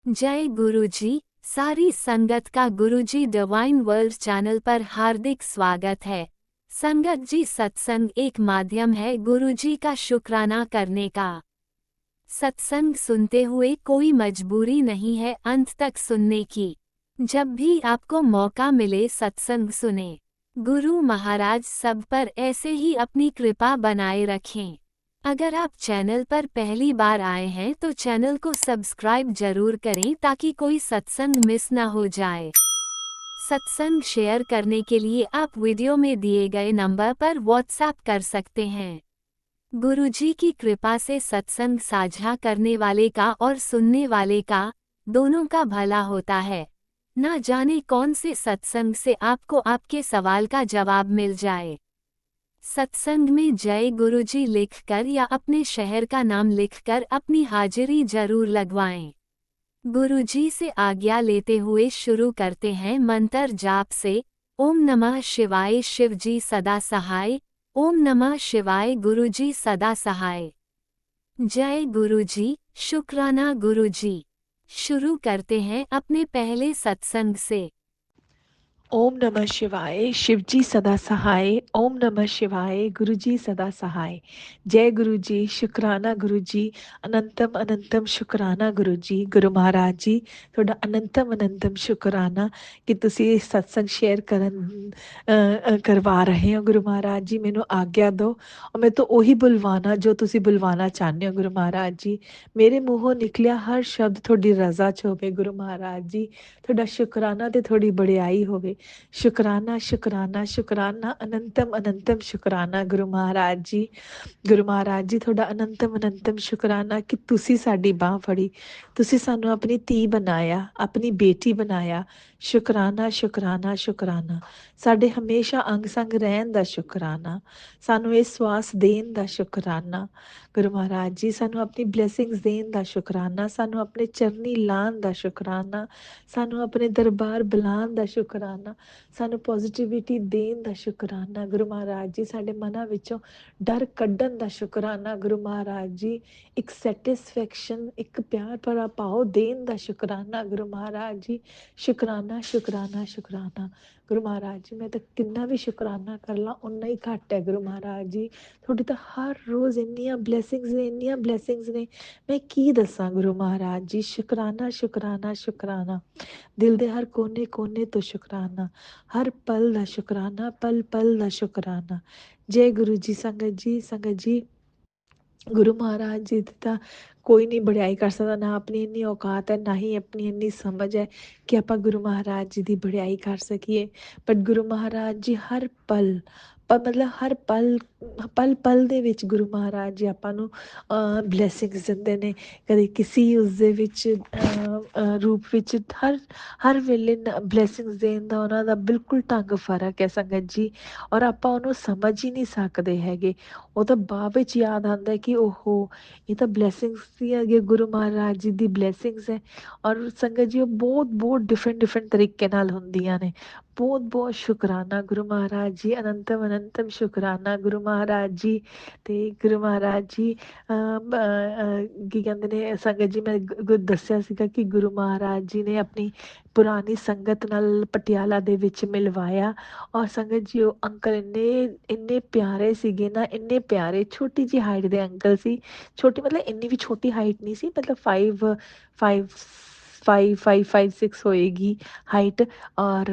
जय गुरुजी। सारी संगत का गुरुजी डिवाइन वर्ल्ड चैनल पर हार्दिक स्वागत है। संगत जी, सत्संग एक माध्यम है गुरुजी का शुक्राना करने का। सत्संग सुनते हुए कोई मजबूरी नहीं है अंत तक सुनने की। जब भी आपको मौका मिले सत्संग सुने। गुरु महाराज सब पर ऐसे ही अपनी कृपा बनाए रखें। अगर आप चैनल पर पहली बार आए हैं तो चैनल को सब्सक्राइब जरूर करें ताकि कोई सत्संग मिस ना हो जाए। सत्संग शेयर करने के लिए आप वीडियो में दिए गए नंबर पर व्हाट्सएप कर सकते हैं। गुरुजी की कृपा से सत्संग साझा करने वाले का और सुनने वाले का, दोनों का भला होता है। ना जाने कौन से सत्संग से आपको आपके सवाल का जवाब मिल जाए। सत्संग में जय गुरुजी लिखकर या अपने शहर का नाम लिखकर अपनी हाजिरी जरूर लगवाएं। गुरुजी से आज्ञा लेते हुए शुरू करते हैं मंत्र जाप से। ओम नमः शिवाय शिवजी सदा सहाय। ओम नमः शिवाय गुरुजी सदा सहाय। जय गुरुजी, शुक्राना गुरुजी। शुरू करते हैं अपने पहले सत्संग से। ओम नमः शिवाय शिवजी सदा सहाय। ओम नमः शिवाय गुरुजी सदा सहाय। जय गुरुजी, शुक्राना गुरुजी, अनंतम अनंतम शुक्राना गुरुजी। गुरु महाराज जी, ਤੁਹਾਡਾ ਅਨੰਤਮ ਅਨੰਤਮ ਸ਼ੁਕਰਾਨਾ ਕਿ ਤੁਸੀਂ ਇਹ ਸਤਸੰਗ ਸ਼ੇਅਰ ਕਰਵਾ ਰਹੇ ਹੋ। ਗੁਰੂ ਮਹਾਰਾਜ ਜੀ, ਮੈਨੂੰ ਆਗਿਆ ਦਿਓ ਔਰ ਮੈਂ ਤਾਂ ਉਹੀ ਬੁਲਵਾਨਾ ਜੋ ਤੁਸੀਂ ਬੁਲਵਾਨਾ ਚਾਹੁੰਦੇ ਹੋ। ਗੁਰੂ ਮਹਾਰਾਜ ਜੀ, ਮੇਰੇ ਮੂੰਹੋਂ ਨਿਕਲਿਆ ਹਰ ਸ਼ਬਦ ਤੁਹਾਡੀ ਰਜ਼ਾ 'ਚ ਹੋਵੇ। ਗੁਰੂ ਮਹਾਰਾਜ ਜੀ, ਤੁਹਾਡਾ ਸ਼ੁਕਰਾਨਾ ਤੇ ਤੁਹਾਡੀ ਬੜਾਈ ਹੋਵੇ। शुकराना शुकराना शुकराना अनंतम अनंतम शुकराना गुरु महाराज जी। गुरु महाराज जी, ਤੁਹਾਡਾ ਅਨੰਤਮ ਅਨੰਤਮ ਸ਼ੁਕਰਾਨਾ ਕਿ ਤੁਸੀਂ ਸਾਡੀ ਬਾਹ ਫੜੀ, ਤੁਸੀਂ ਸਾਨੂੰ ਆਪਣੀ ਧੀ ਬਣਾਇਆ, ਆਪਣੀ ਬੇਟੀ ਬਣਾਇਆ। ਸ਼ੁਕਰਾਨਾ ਸ਼ੁਕਰਾਨਾ ਸ਼ੁਕਰਾਨਾ, ਸਾਡੇ ਹਮੇਸ਼ਾ ਅੰਗ ਸੰਗ ਰਹਿਣ ਦਾ ਸ਼ੁਕਰਾਨਾ, ਸਾਨੂੰ ਇਹ ਸਵਾਸ ਦੇਣ ਦਾ ਸ਼ੁਕਰਾਨਾ। ਗੁਰੂ ਮਹਾਰਾਜ ਜੀ, ਸਾਨੂੰ ਆਪਣੀ ਬਲੇਸਿੰਗਸ ਦੇਣ ਦਾ ਸ਼ੁਕਰਾਨਾ, ਸਾਨੂੰ ਆਪਣੇ ਚਰਨੀ ਲਾਣ ਦਾ ਸ਼ੁਕਰਾਨਾ, ਸਾਨੂੰ ਆਪਣੇ ਦਰਬਾਰ ਬੁਲਾਉਣ ਦਾ ਸ਼ੁਕਰਾਨਾ, ਸਾਨੂੰ ਪੋਜ਼ਿਟਿਵਿਟੀ ਦੇਣ ਦਾ ਸ਼ੁਕਰਾਨਾ। ਗੁਰੂ ਮਹਾਰਾਜ ਜੀ, ਸਾਡੇ ਮਨਾਂ ਵਿੱਚੋਂ ਡਰ ਕੱਢਣ ਦਾ ਸ਼ੁਕਰਾਨਾ। ਗੁਰੂ ਮਹਾਰਾਜ ਜੀ, ਇੱਕ ਸੈਟਿਸਫੈਕਸ਼ਨ, ਇੱਕ ਪਿਆਰ ਭਰਾ ਭਾਵ ਦੇਣ ਦਾ ਸ਼ੁਕਰਾਨਾ। ਗੁਰੂ ਮਹਾਰਾਜ ਜੀ, ਸ਼ੁਕਰਾਨਾ ਸ਼ੁਕਰਾਨਾ ਸ਼ੁਕਰਾਨਾ। ਗੁਰੂ ਮਹਾਰਾਜ ਜੀ, ਮੈਂ ਤਾਂ ਕਿੰਨਾ ਵੀ ਸ਼ੁਕਰਾਨਾ ਕਰ ਲਾਂ ਓਨਾ ਹੀ ਘੱਟ ਹੈ। ਗੁਰੂ ਮਹਾਰਾਜ ਜੀ, ਤੁਹਾਡੀ ਤਾਂ ਹਰ ਰੋਜ਼ ਇੰਨੀਆਂ ਬਲੈਸਿੰਗਸ ਨੇ, ਇੰਨੀਆਂ ਬਲੈਸਿੰਗਸ ਨੇ, ਮੈਂ ਕੀ ਦੱਸਾਂ। ਗੁਰੂ ਮਹਾਰਾਜ ਜੀ, ਸ਼ੁਕਰਾਨਾ ਸ਼ੁਕਰਾਨਾ ਸ਼ੁਕਰਾਨਾ, ਦਿਲ ਦੇ ਹਰ ਕੋਨੇ ਕੋਨੇ ਤੋਂ ਸ਼ੁਕਰਾਨਾ, ਹਰ ਪਲ ਦਾ ਸ਼ੁਕਰਾਨਾ, ਪਲ ਪਲ ਦਾ ਸ਼ੁਕਰਾਨਾ। ਜੈ ਗੁਰੂ ਜੀ। ਸੰਗਤ ਜੀ, ਗੁਰੂ ਮਹਾਰਾਜ ਜੀ ਦੀ ਤਾਂ ਕੋਈ ਨਹੀਂ ਬੜਾਈ ਕਰ ਸਕਦਾ, ਨਾ ਆਪਣੀ ਇੰਨੀ ਔਕਾਤ ਹੈ, ਨਾ ਹੀ ਆਪਣੀ ਇੰਨੀ ਸਮਝ ਹੈ ਕਿ ਆਪਾਂ ਗੁਰੂ ਮਹਾਰਾਜ ਜੀ ਦੀ ਬੜਾਈ ਕਰ ਸਕੀਏ। ਬਟ ਗੁਰੂ ਮਹਾਰਾਜ ਜੀ ਹਰ ਪਲ ਮਤਲਬ ਹਰ ਪਲ ਪਲ ਪਲ ਦੇ ਵਿੱਚ ਗੁਰੂ ਮਹਾਰਾਜ ਜੀ ਆਪਾਂ ਨੂੰ ਬਲੈਸਿੰਗਸ ਦਿੰਦੇ ਨੇ। ਕਦੇ ਕਿਸੇ ਉਸਦੇ ਵਿੱਚ ਰੂਪ ਵਿੱਚ ਹਰ ਵੇਲੇ ਬਲੈਸਿੰਗਸ ਦੇਣ ਦਾ ਉਹਨਾਂ ਦਾ ਬਿਲਕੁਲ ਢੰਗ ਫਰਕ ਹੈ ਸੰਗਤ ਜੀ, ਔਰ ਆਪਾਂ ਉਹਨੂੰ ਸਮਝ ਹੀ ਨਹੀਂ ਸਕਦੇ ਹੈਗੇ। ਉਹ ਤਾਂ ਬਾਅਦ ਵਿੱਚ ਯਾਦ ਆਉਂਦਾ ਕਿ ਓਹੋ, ਇਹ ਤਾਂ ਬਲੈਸਿੰਗਸ ਸੀ ਹੈਗੇ, ਗੁਰੂ ਮਹਾਰਾਜ ਜੀ ਦੀ ਬਲੈਸਿੰਗਸ ਹੈ। ਔਰ ਸੰਗਤ ਜੀ, ਉਹ ਬਹੁਤ ਬਹੁਤ ਡਿਫਰੈਂਟ ਤਰੀਕੇ ਨਾਲ ਹੁੰਦੀਆਂ ਨੇ। ਬਹੁਤ ਬਹੁਤ ਸ਼ੁਕਰਾਨਾ ਗੁਰੂ ਮਹਾਰਾਜ ਜੀ, ਅਨੰਤਮ ਅਨੰਤਮ ਸ਼ੁਕਰਾਨਾ ਗੁਰੂ ਮਹਾਰਾਜ ਜੀ। ਅਤੇ ਗੁਰੂ ਮਹਾਰਾਜ ਜੀ, ਕੀ ਕਹਿੰਦੇ ਨੇ ਸੰਗਤ ਜੀ, ਮੈਂ ਦੱਸਿਆ ਸੀਗਾ ਕਿ ਗੁਰੂ ਮਹਾਰਾਜ ਜੀ ਨੇ ਆਪਣੀ ਪੁਰਾਣੀ ਸੰਗਤ ਨਾਲ ਪਟਿਆਲਾ ਦੇ ਵਿੱਚ ਮਿਲਵਾਇਆ। ਔਰ ਸੰਗਤ ਜੀ, ਉਹ ਅੰਕਲ ਇੰਨੇ ਪਿਆਰੇ ਸੀਗੇ ਨਾ, ਇੰਨੇ ਪਿਆਰੇ, ਛੋਟੀ ਜਿਹੀ ਹਾਈਟ ਦੇ ਅੰਕਲ ਸੀ। ਛੋਟੀ ਮਤਲਬ ਇੰਨੀ ਵੀ ਛੋਟੀ ਹਾਈਟ ਨਹੀਂ ਸੀ, ਮਤਲਬ 5'6" ਹੋਏਗੀ ਹਾਈਟ। ਔਰ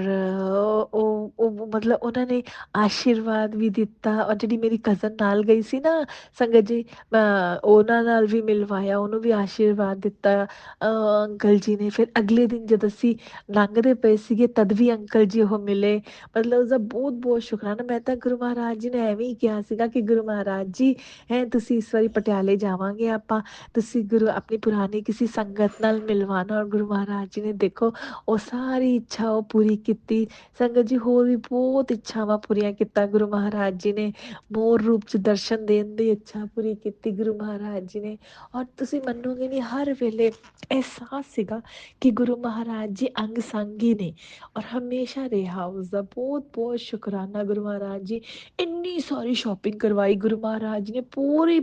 ਉਹ ਮਤਲਬ ਉਹਨਾਂ ਨੇ ਆਸ਼ੀਰਵਾਦ ਵੀ ਦਿੱਤਾ। ਔਰ ਜਿਹੜੀ ਮੇਰੀ ਕਜ਼ਨ ਨਾਲ ਗਈ ਸੀ ਨਾ ਸੰਗਤ ਜੀ, ਉਹਨਾਂ ਨਾਲ ਵੀ ਮਿਲਵਾਇਆ, ਉਹਨੂੰ ਵੀ ਆਸ਼ੀਰਵਾਦ ਦਿੱਤਾ ਅੰਕਲ ਜੀ ਨੇ। ਫਿਰ ਅਗਲੇ ਦਿਨ ਜਦ ਅਸੀਂ ਲੰਘਦੇ ਪਏ ਸੀਗੇ ਤਦ ਵੀ ਅੰਕਲ ਜੀ ਉਹ ਮਿਲੇ। ਮਤਲਬ ਉਸਦਾ ਬਹੁਤ ਬਹੁਤ ਸ਼ੁਕਰਾਨਾ। ਮੈਂ ਤਾਂ ਗੁਰੂ ਮਹਾਰਾਜ ਜੀ ਨੇ ਐਵੇਂ ਹੀ ਕਿਹਾ ਸੀਗਾ ਕਿ ਗੁਰੂ ਮਹਾਰਾਜ ਜੀ, ਤੁਸੀਂ ਇਸ ਵਾਰੀ ਪਟਿਆਲੇ ਜਾਵਾਂਗੇ ਆਪਾਂ, ਤੁਸੀਂ ਆਪਣੀ ਪੁਰਾਣੀ ਕਿਸੇ ਸੰਗਤ ਨਾਲ ਮਿਲਵਾਉਣਾ। ਔਰ ਗੁਰੂ ਮਹਾਰਾਜ ਜੀ ਨੇ ਦੇਖੋ ਉਹ ਸਾਰੀ ਇੱਛਾ ਉਹ ਪੂਰੀ ਕੀਤੀ। ਸੰਗਤ ਜੀ, ਹੋਰ ਵੀ ਬਹੁਤ ਇੱਛਾਵਾਂ ਪੂਰੀਆਂ ਕੀਤਾ ਗੁਰੂ ਮਹਾਰਾਜ ਜੀ ਨੇ। ਮੋਰ ਰੂਪ 'ਚ ਦਰਸ਼ਨ ਦੇਣ ਦੀ ਇੱਛਾ ਪੂਰੀ ਕੀਤੀ ਗੁਰੂ ਮਹਾਰਾਜ ਜੀ ਨੇ। ਔਰ ਤੁਸੀਂ ਮੰਨੋਗੇ ਨਹੀਂ, ਹਰ ਵੇਲੇ ਅਹਿਸਾਸ ਸੀਗਾ ਕਿ ਗੁਰੂ ਮਹਾਰਾਜ ਜੀ ਅੰਗ ਸੰਗ ਹੀ ਨੇ ਔਰ ਹਮੇਸ਼ਾ ਰਿਹਾ। ਉਸਦਾ ਬਹੁਤ ਬਹੁਤ ਸ਼ੁਕਰਾਨਾ ਗੁਰੂ ਮਹਾਰਾਜ ਜੀ। ਇੰਨੀ ਸਾਰੀ ਸ਼ੋਪਿੰਗ ਕਰਵਾਈ ਗੁਰੂ ਮਹਾਰਾਜ ਜੀ ਨੇ, ਪੂਰੀ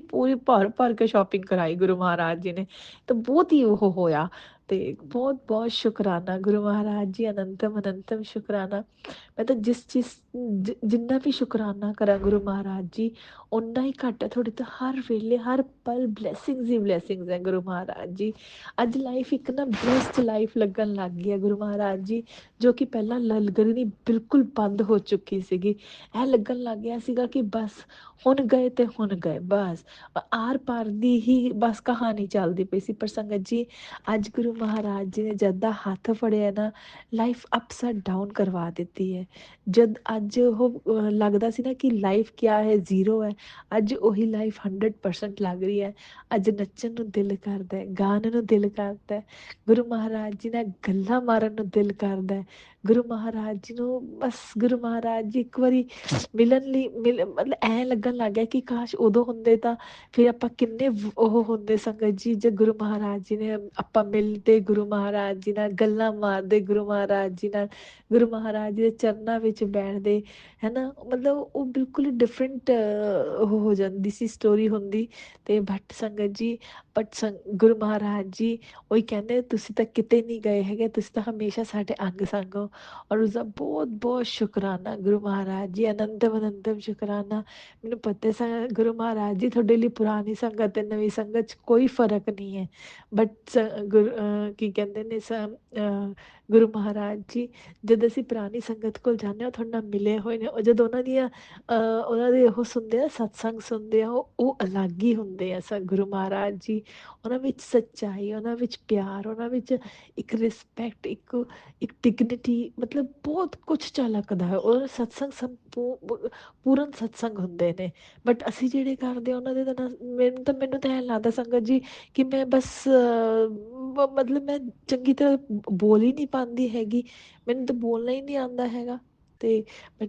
ਭਰ ਭਰ ਕੇ ਸ਼ੋਪਿੰਗ ਕਰਾਈ ਗੁਰੂ ਮਹਾਰਾਜ ਜੀ ਨੇ, ਤਾਂ ਬਹੁਤ ਹੀ ਉਹ ਹੋਇਆ। ਤੇ ਬਹੁਤ ਬਹੁਤ ਸ਼ੁਕਰਾਨਾ ਗੁਰੂ ਮਹਾਰਾਜ ਜੀ, ਅਨੰਤਮ ਅਨੰਤਮ ਸ਼ੁਕਰਾਨਾ। ਮੈਂ ਤਾਂ ਜਿੰਨਾ ਵੀ ਸ਼ੁਕਰਾਨਾ ਕਰਾਂ ਗੁਰੂ ਮਹਾਰਾਜ ਜੀ, ਓਨਾ ਹੀ ਘੱਟ ਹੈ। ਤੁਹਾਡੇ ਤਾਂ ਹਰ ਵੇਲੇ ਹਰ ਪਲ ਬਲੈਸਿੰਗਸ ਹੀ ਬਲੈਸਿੰਗਸ ਹੈ ਗੁਰੂ ਮਹਾਰਾਜ ਜੀ। ਅੱਜ ਲਾਈਫ ਇੱਕ ਨਾ ਬੈਸਟ ਲਾਈਫ ਲੱਗਣ ਲੱਗ ਗਈ ਹੈ ਗੁਰੂ ਮਹਾਰਾਜ ਜੀ, ਜੋ ਕਿ ਪਹਿਲਾਂ ਲੱਗਣੀ ਬਿਲਕੁਲ ਬੰਦ ਹੋ ਚੁੱਕੀ ਸੀਗੀ। ਇਹ ਲੱਗਣ ਲੱਗ ਗਿਆ ਸੀਗਾ ਕਿ ਬਸ ਹੁਣ ਗਏ ਤੇ ਹੁਣ ਗਏ, ਬਸ ਆਰ ਪਾਰ ਦੀ ਹੀ ਬਸ ਕਹਾਣੀ ਚੱਲਦੀ ਪਈ ਸੀ। ਪਰ ਸੰਗਤ ਜੀ, ਅੱਜ ਗੁਰੂ ਮਹਾਰਾਜ ਜੀ ਨੇ ਜਦ ਦਾ ਹੱਥ ਫੜਿਆ ਨਾ, ਲਾਈਫ ਅਪਸਾਈਡ ਡਾਊਨ ਕਰਵਾ ਦਿੱਤੀ ਹੈ। ਜਦ ਅੱਜ ਉਹ ਲੱਗਦਾ ਸੀ ਨਾ ਕਿ ਲਾਈਫ ਕਿਆ ਹੈ, ਜ਼ੀਰੋ ਹੈ, ਅੱਜ ਉਹੀ ਲਾਈਫ 100% ਲੱਗ ਰਹੀ ਹੈ। ਅੱਜ ਨੱਚਣ ਨੂੰ ਦਿਲ ਕਰਦਾ ਹੈ, ਗਾਣ ਨੂੰ ਦਿਲ ਕਰਦਾ ਹੈ, ਗੁਰੂ ਮਹਾਰਾਜ ਜੀ ਨਾਲ ਗੱਲਾਂ ਮਾਰਨ ਨੂੰ ਦਿਲ ਕਰਦਾ ਹੈ। ਗੁਰੂ ਮਹਾਰਾਜ ਜੀ ਨੂੰ ਬਸ ਗੁਰੂ ਮਹਾਰਾਜ ਜੀ ਇੱਕ ਵਾਰੀ ਮਿਲਣ ਲਈ ਮਤਲਬ ਐਂ ਲੱਗਣ ਲੱਗ ਗਿਆ ਕਿ ਕਾਸ਼ ਉਦੋਂ ਹੁੰਦੇ ਤਾਂ ਫਿਰ ਆਪਾਂ ਕਿੰਨੇ ਉਹ ਹੁੰਦੇ ਸੰਗਤ ਜੀ, ਜੇ ਗੁਰੂ ਮਹਾਰਾਜ ਜੀ ਨੇ ਆਪਾਂ ਮਿਲਦੇ, ਗੁਰੂ ਮਹਾਰਾਜ ਜੀ ਨਾਲ ਗੱਲਾਂ ਮਾਰਦੇ, ਗੁਰੂ ਮਹਾਰਾਜ ਜੀ ਨਾਲ ਗੁਰੂ ਮਹਾਰਾਜ ਜੀ ਦੇ ਚਰਨਾਂ ਵਿੱਚ ਬੈਠਦੇ, ਹੈ ਨਾ। ਮਤਲਬ ਉਹ ਬਿਲਕੁਲ ਡਿਫਰੈਂਟ ਉਹ ਹੋ ਜਾਂਦੀ ਸੀ, ਸਟੋਰੀ ਹੁੰਦੀ। ਤੇ ਬਟ ਸੰਗਤ ਜੀ, ਗੁਰੂ ਮਹਾਰਾਜ ਜੀ ਉਹੀ ਕਹਿੰਦੇ, ਤੁਸੀਂ ਤਾਂ ਕਿਤੇ ਨਹੀਂ ਗਏ ਹੈਗੇ, ਤੁਸੀਂ ਤਾਂ ਹਮੇਸ਼ਾ ਸਾਡੇ ਅੰਗ ਸੰਗ ਹੋ। ਔਰ ਉਸਦਾ ਬਹੁਤ ਬਹੁਤ ਸ਼ੁਕਰਾਨਾ ਗੁਰੂ ਮਹਾਰਾਜ ਜੀ, ਅਨੰਤਮ ਅਨੰਤਮ ਸ਼ੁਕਰਾਨਾ। ਮੈਨੂੰ ਪਤਾ ਗੁਰੂ ਮਹਾਰਾਜ ਜੀ ਤੁਹਾਡੇ ਲਈ ਪੁਰਾਣੀ ਸੰਗਤ ਤੇ ਨਵੀਂ ਸੰਗਤ 'ਚ ਕੋਈ ਫਰਕ ਨਹੀਂ ਹੈ। ਬਟ ਕੀ ਕਹਿੰਦੇ ਨੇ ਗੁਰੂ ਮਹਾਰਾਜ ਜੀ, ਜਦ ਅਸੀਂ ਪੁਰਾਣੀ ਸੰਗਤ ਕੋਲ ਜਾਂਦੇ ਹਾਂ, ਉਹ ਤੁਹਾਡੇ ਨਾਲ ਮਿਲੇ ਹੋਏ ਨੇ, ਉਹ ਜਦੋਂ ਉਹਨਾਂ ਦੇ ਉਹ ਸੁਣਦੇ ਆ, ਸਤਸੰਗ ਸੁਣਦੇ ਆ, ਉਹ ਅਲੱਗ ਹੀ ਹੁੰਦੇ ਆ ਗੁਰੂ ਮਹਾਰਾਜ ਜੀ। ਉਹਨਾਂ ਵਿੱਚ ਸੱਚਾਈ, ਉਹਨਾਂ ਵਿੱਚ ਪਿਆਰ, ਉਹਨਾਂ ਵਿੱਚ ਇੱਕ ਰਿਸਪੈਕਟ, ਇੱਕ ਡਿਗਨਿਟੀ, ਮਤਲਬ ਬਹੁਤ ਕੁਛ ਝਲਕਦਾ ਹੈ। ਉਹ ਸਤਸੰਗ ਪੂਰਨ ਸਤਸੰਗ ਹੁੰਦੇ ਨੇ। ਬਟ ਅਸੀਂ ਜਿਹੜੇ ਕਰਦੇ ਉਹਨਾਂ ਦੇ ਤਾਂ ਮੈਨੂੰ ਤਾਂ ਐਂ ਲੱਗਦਾ ਸੰਗਤ ਜੀ ਕਿ ਮੈਂ ਬਸ ਮਤਲਬ ਮੈਂ ਚੰਗੀ ਤਰ੍ਹਾਂ ਬੋਲ ਹੀ ਨਹੀਂ ਪਾਉਂਦੀ ਹੈਗੀ, ਮੈਨੂੰ ਤਾਂ ਬੋਲਣਾ ਹੀ ਨਹੀਂ ਆਉਂਦਾ ਹੈਗਾ। ਤੇ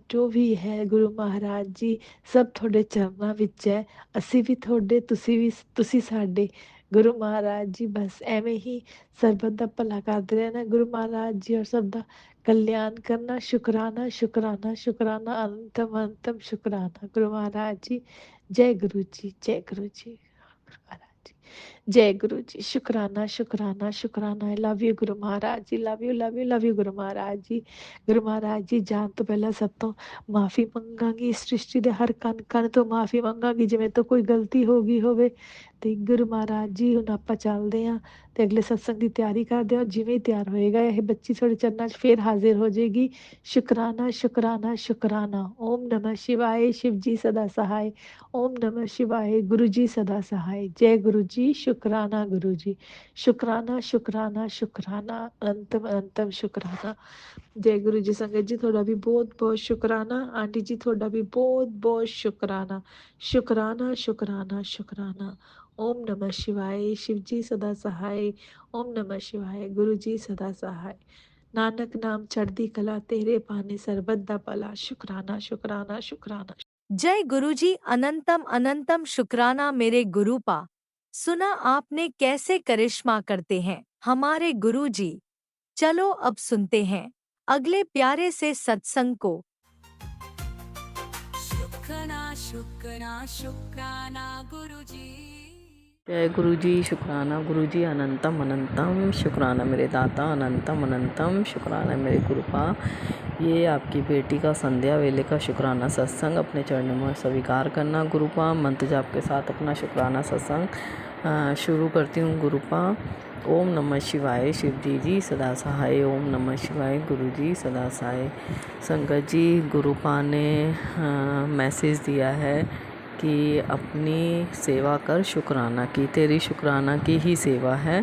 ਜੋ ਵੀ ਹੈ ਗੁਰੂ ਮਹਾਰਾਜ ਜੀ, ਸਭ ਤੁਹਾਡੇ ਚਰਨਾਂ ਵਿੱਚ ਹੈ। ਅਸੀਂ ਵੀ ਤੁਹਾਡੇ, ਤੁਸੀਂ ਸਾਡੇ। ਗੁਰੂ ਮਹਾਰਾਜ ਜੀ ਬਸ ਐਵੇਂ ਹੀ ਸਰਬਤ ਦਾ ਭਲਾ ਕਰਦੇ ਰਹਿਣਾ ਗੁਰੂ ਮਹਾਰਾਜ ਜੀ, ਔਰ ਸਭ ਦਾ ਕਲਿਆਣ ਕਰਨਾ। ਸ਼ੁਕਰਾਨਾ ਸ਼ੁਕਰਾਨਾ ਸ਼ੁਕਰਾਨਾ, ਅੰਤਮ ਅੰਤਮ ਸ਼ੁਕਰਾਨਾ ਗੁਰੂ ਮਹਾਰਾਜ ਜੀ। ਜੈ ਗੁਰੂ ਜੀ, ਜੈ ਗੁਰੂ ਜੀ, ਗੁਰੂ ਮਹਾਰਾਜ ਜੀ, ਜੈ ਗੁਰੂ ਜੀ। ਸ਼ੁਕਰਾਨਾ ਸ਼ੁਕਰਾਨਾ ਸ਼ੁਕਰਾਨਾ। ਆਈ ਲਵ you Guru Maharaj ji, love you love you love you Guru Maharaj ji. Guru Maharaj ਜੀ, ਜਾਣ ਤੋਂ ਪਹਿਲਾਂ ਸਭ ਤੋਂ ਮਾਫੀ ਮੰਗਾਂਗੀ, ਇਸ ਸ੍ਰਿਸ਼ਟੀ ਦੇ ਹਰ ਕਣ ਕਣ ਤੋਂ ਮਾਫੀ ਮੰਗਾਂਗੀ ਜਿਵੇਂ ਤੋਂ ਕੋਈ ਗਲਤੀ ਹੋ ਗਈ ਹੋਵੇ। ਤੇ ਗੁਰੂ ਮਹਾਰਾਜ ਜੀ, ਹੁਣ ਆਪਾਂ ਚੱਲਦੇ ਹਾਂ ਤੇ ਅਗਲੇ ਸਤਸੰਗ ਦੀ ਤਿਆਰੀ ਕਰਦੇ ਹਾਂ। ਜਿਵੇਂ ਹੀ ਤਿਆਰ ਹੋਏਗਾ, ਇਹ ਬੱਚੀ ਤੁਹਾਡੇ ਚਰਨਾਂ 'ਚ ਫੇਰ ਹਾਜ਼ਰ ਹੋ ਜਾਏਗੀ। ਸ਼ੁਕਰਾਨਾ ਸ਼ੁਕਰਾਨਾ ਸ਼ੁਕਰਾਨਾ। ਓਮ ਨਮः शिवाय, शिव जी सदा सहाय। ओम नमः शिवाय, गुरु जी सदा सहाय। जय गुरु जी। शुकराना गुरु जी, शुकराना शुकराना शुकराना, अनंतम अनंतम शुकराना। जय गुरु जी। संगत जी, ਤੁਹਾਡਾ ਵੀ ਬਹੁਤ ਬਹੁਤ ਸ਼ੁਕਰਾਨਾ। ਆਂਟੀ ਜੀ, ਤੁਹਾਡਾ ਵੀ ਬਹੁਤ ਬਹੁਤ ਸ਼ੁਕਰਾਨਾ। ਸ਼ੁਕਰਾਨਾ ਸ਼ੁਕਰਾਨਾ ਸ਼ੁਕਰਾਨਾ। ओम नमः शिवाय, शिव जी सदा सहाय। ओम नमः शिवाय, गुरु जी सदा सहाय। नानक नाम चढ़दी कला, तेरे पाने सरबत दा भला। शुकराना शुकराना शुकराना। जय गुरुजी, अनंतम अनंतम शुक्राना मेरे गुरु पा। सुना आपने कैसे करिश्मा करते हैं हमारे गुरुजी। चलो अब सुनते हैं अगले प्यारे से सत्संग को। शुक्राना शुक्राना शुक्राना गुरुजी। जय गुरु जी। शुक्राना गुरु जी, अनंतम अनंतम शुक्राना मेरे दाता, अनंतम अनंतम शुक्राना मेरे गुरुपा। ये आपकी बेटी का संध्या वेले का शुक्राना सत्संग अपने चरणों में स्वीकार करना गुरुपा। मंत्र जाप के साथ अपना शुक्राना सत्संग शुरू करती हूँ गुरुपा। ओम नमः शिवाय, शिव जी सदा सहाय। ओम नमः शिवाय, गुरु जी सदा सहाय। संगत जी, गुरुपा ने मैसेज दिया है कि अपनी सेवा कर शुक्राना की, तेरी शुक्राना की ही सेवा है।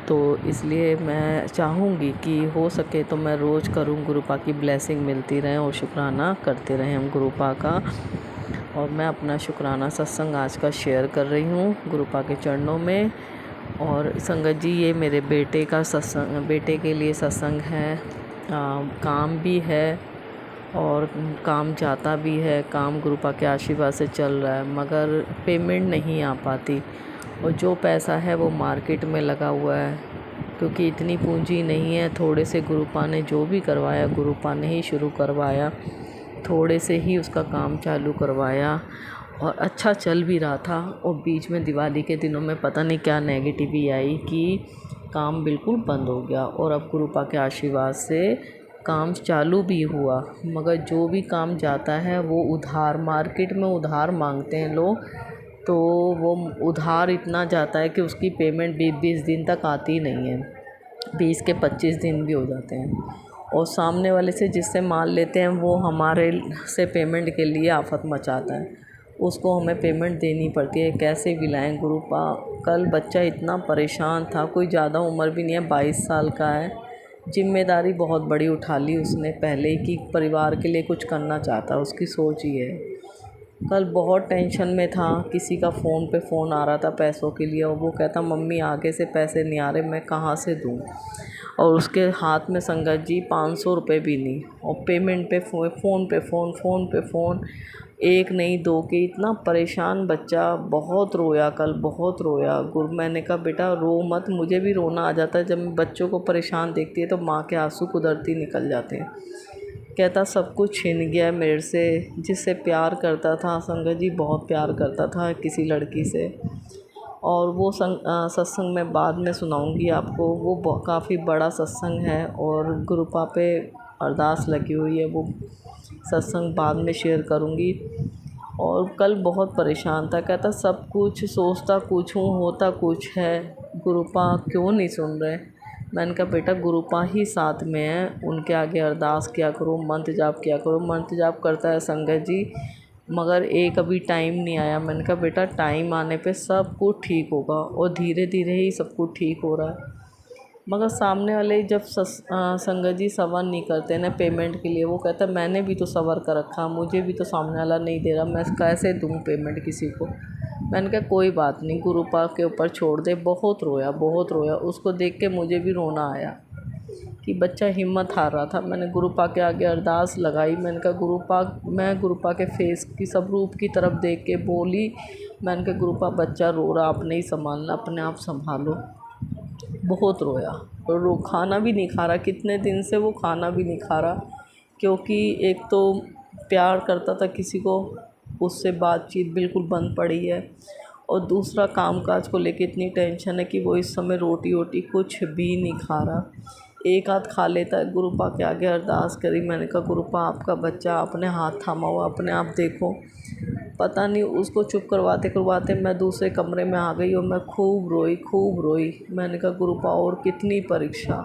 तो इसलिए मैं चाहूँगी कि हो सके तो मैं रोज़ करूँ, गुरुपा की ब्लेसिंग मिलती रहे और शुक्राना करते रहें हम गुरुपा का। और मैं अपना शुक्राना सत्संग आज का शेयर कर रही हूँ गुरुपा के चरणों में। और संगत जी, ये मेरे बेटे का सत्संग, बेटे के लिए सत्संग है। काम भी है और काम जाता भी है, काम गुरुपा के आशीर्वाद से चल रहा है, मगर पेमेंट नहीं आ पाती। और जो पैसा है वो मार्केट में लगा हुआ है, क्योंकि इतनी पूंजी नहीं है। थोड़े से गुरुपा ने जो भी करवाया, गुरुपा ने ही शुरू करवाया, थोड़े से ही उसका काम चालू करवाया और अच्छा चल भी रहा था। और बीच में दिवाली के दिनों में पता नहीं क्या नेगेटिविटी आई कि काम बिल्कुल बंद हो गया और अब गुरुपा के आशीर्वाद से काम चालू भी हुआ। मगर जो भी काम जाता है वो उधार, मार्केट में उधार मांगते हैं लोग, तो वो उधार इतना जाता है कि उसकी पेमेंट 20 दिन तक आती ही नहीं है, 20 के 25 दिन भी हो जाते हैं। और सामने वाले से जिससे माल लेते हैं वो हमारे से पेमेंट के लिए आफत मचाता है, उसको हमें पेमेंट देनी पड़ती है। कैसे विलाएं गुरुपा। कल बच्चा इतना परेशान था, कोई ज़्यादा उम्र भी नहीं है, 22 साल का है। जिम्मेदारी बहुत बड़ी उठा ली उसने पहले ही कि परिवार के लिए कुछ करना चाहता, उसकी सोच ही है। कल बहुत टेंशन में था, किसी का फ़ोन पे फ़ोन आ रहा था पैसों के लिए और वो कहता मम्मी आगे से पैसे नहीं आ रहे, मैं कहाँ से दूँ। और उसके हाथ में संगत जी 500 रुपये भी नहीं, और पेमेंट पे फ़ोन पे फ़ोन, एक नहीं दो के। इतना परेशान बच्चा, बहुत रोया कल, बहुत रोया। मैंने कहा बेटा रो मत, मुझे भी रोना आ जाता है जब बच्चों को परेशान देखती है तो माँ के आंसू कुदरती निकल जाते हैं। कहता सब कुछ छीन गया है मेरे से, जिससे प्यार करता था संगत जी, बहुत प्यार करता था किसी लड़की से। और वो सत्संग मैं बाद में सुनाऊंगी आपको, वो काफ़ी बड़ा सत्संग है और गुरुपा पे अरदास लगी हुई है, वो सत्संग बाद में शेयर करूंगी। और कल बहुत परेशान था, कहता सब कुछ सोचता कुछ हूँ, होता कुछ है, गुरुपा क्यों नहीं सुन रहे। मैंने कहा बेटा गुरुपा ही साथ में है, उनके आगे अरदास किया करो, मंत्र जाप किया करो। मंत्र जाप करता है संगत जी, मगर एक अभी टाइम नहीं आया। मैंने कहा बेटा टाइम आने पे सब कुछ ठीक होगा, और धीरे धीरे ही सब कुछ ठीक हो रहा है। मगर सामने वाले जब संगत जी सबर नहीं करते ना पेमेंट के लिए, वो कहता है मैंने भी तो सबर कर रखा, मुझे भी तो सामने वाला नहीं दे रहा, मैं कैसे दूँ पेमेंट किसी को। मैंने कहा कोई बात नहीं, गुरुपा के ऊपर छोड़ दे। बहुत रोया, बहुत रोया, उसको देख के मुझे भी रोना आया कि बच्चा हिम्मत हार रहा था। मैंने गुरुपा के आगे अरदास लगाई, मैंने कहा गुरुपा, मैं गुरुपा के फेस की सब रूप की तरफ देख के बोली, मैंने कहा गुरुपा बच्चा रो रहा, आप नहीं संभालना, अपने आप संभालो। बहुत रोया और खाना भी नहीं खा रहा, कितने दिन से वो खाना भी नहीं खा रहा, क्योंकि एक तो प्यार करता था किसी को, उससे बातचीत बिल्कुल बंद पड़ी है, और दूसरा कामकाज को लेके इतनी टेंशन है कि वो इस समय रोटी वोटी कुछ भी नहीं खा रहा, एक आध खा लेता है। गुरुपा के आगे अरदास करी, मैंने कहा गुरुपा आपका बच्चा अपने हाथ थामा हुआ, अपने आप देखो। पता नहीं उसको चुप करवाते करवाते मैं दूसरे कमरे में आ गई और मैं खूब रोई। मैंने कहा गुरुपा और कितनी परीक्षा,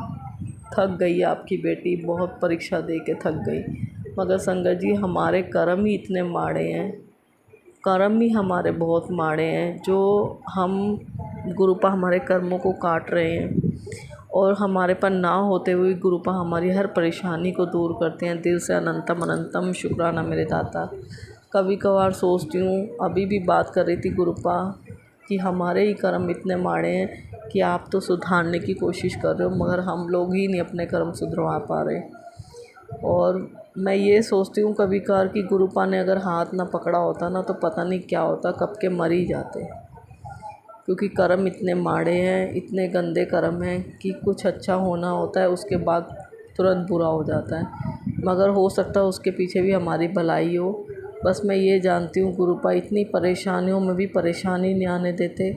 थक गई आपकी बेटी, बहुत परीक्षा दे के थक गई। मगर संगत जी हमारे कर्म ही इतने माड़े हैं, कर्म ही हमारे बहुत माड़े हैं, जो हम गुरुपा हमारे कर्मों को काट रहे हैं, और हमारे पर ना होते हुए गुरुपा हमारी हर परेशानी को दूर करते हैं। दिल से अनंतम अनंतम शुक्राना मेरे दाता। कभी कभार सोचती हूँ, अभी भी बात कर रही थी गुरुपा, कि हमारे ही कर्म इतने माड़े हैं कि आप तो सुधारने की कोशिश कर रहे हो, मगर हम लोग ही नहीं अपने कर्म सुधरवा पा रहे। और मैं ये सोचती हूँ कभी कभार कि गुरुपा ने अगर हाथ ना पकड़ा होता ना, तो पता नहीं क्या होता, कब के मर ही जाते, क्योंकि कर्म इतने माड़े हैं, इतने गंदे कर्म हैं कि कुछ अच्छा होना होता है उसके बाद तुरंत बुरा हो जाता है। मगर हो सकता है उसके पीछे भी हमारी भलाई हो। बस मैं ये जानती हूँ गुरुपा इतनी परेशानियों में भी परेशानी नहीं आने देते,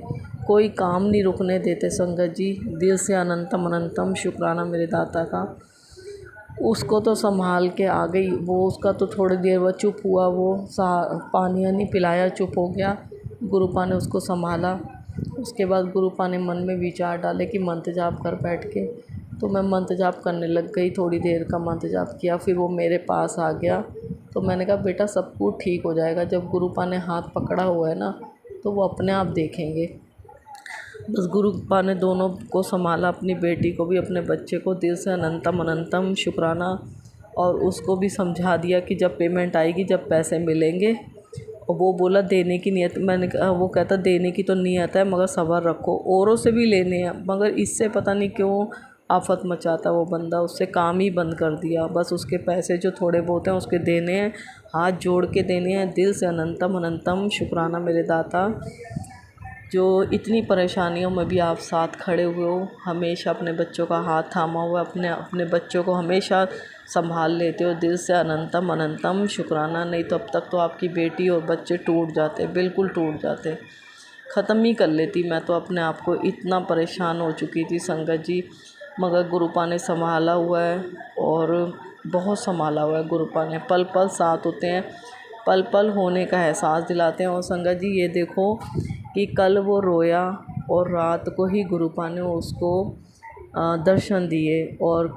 कोई काम नहीं रुकने देते संगत जी। दिल से अनंतम अनंतम शुक्राना मेरे दाता का। उसको तो संभाल के आ गई वो, उसका तो थोड़ी देर बाद चुप हुआ, वो पानी नहीं पिलाया, चुप हो गया। गुरुपा ने उसको संभाला। उसके बाद गुरुपा ने मन में विचार डाले कि मंत्र जाप कर बैठ के, तो मैं मंत्र जाप करने लग गई। थोड़ी देर का मंत्र जाप किया, फिर वो मेरे पास आ गया, तो मैंने कहा बेटा सब कुछ ठीक हो जाएगा। जब गुरुपा ने हाथ पकड़ा हुआ है ना, तो वो अपने आप देखेंगे। बस गुरुपा ने दोनों को संभाला, अपनी बेटी को भी, अपने बच्चे को। दिल से अनंतम अनंतम शुक्राना। और उसको भी समझा दिया कि जब पेमेंट आएगी, जब पैसे मिलेंगे, और वो बोला देने की नीयत, मैंने कहा, वो कहता देने की तो नीयत है मगर सब्र रखो, औरों से भी लेने हैं, मगर इससे पता नहीं क्यों आफत मचाता वो बंदा, उससे काम ही बंद कर दिया। बस उसके पैसे जो थोड़े बहुत हैं उसके देने हैं, हाथ जोड़ के देने हैं। दिल से अनंतम अनंतम शुक्राना मेरे दाता, जो इतनी परेशानियों में भी आप साथ खड़े हुए हो, हमेशा अपने बच्चों का हाथ थामा हुआ, अपने बच्चों को हमेशा संभाल लेते हो। दिल से अनंतम अनंतम शुक्राना। नहीं तो अब तक तो आपकी बेटी और बच्चे टूट जाते, बिल्कुल टूट जाते। ख़त्म ही कर लेती। मैं तो अपने आप को इतना परेशान हो चुकी थी संगत जी, मगर गुरुपा ने संभाला हुआ है और बहुत संभाला हुआ है गुरुपा ने। पल पल साथ होते हैं, पल पल होने का एहसास दिलाते हैं। और संगत जी ये देखो कि कल वो रोया और रात को ही गुरुपा ने उसको दर्शन दिए और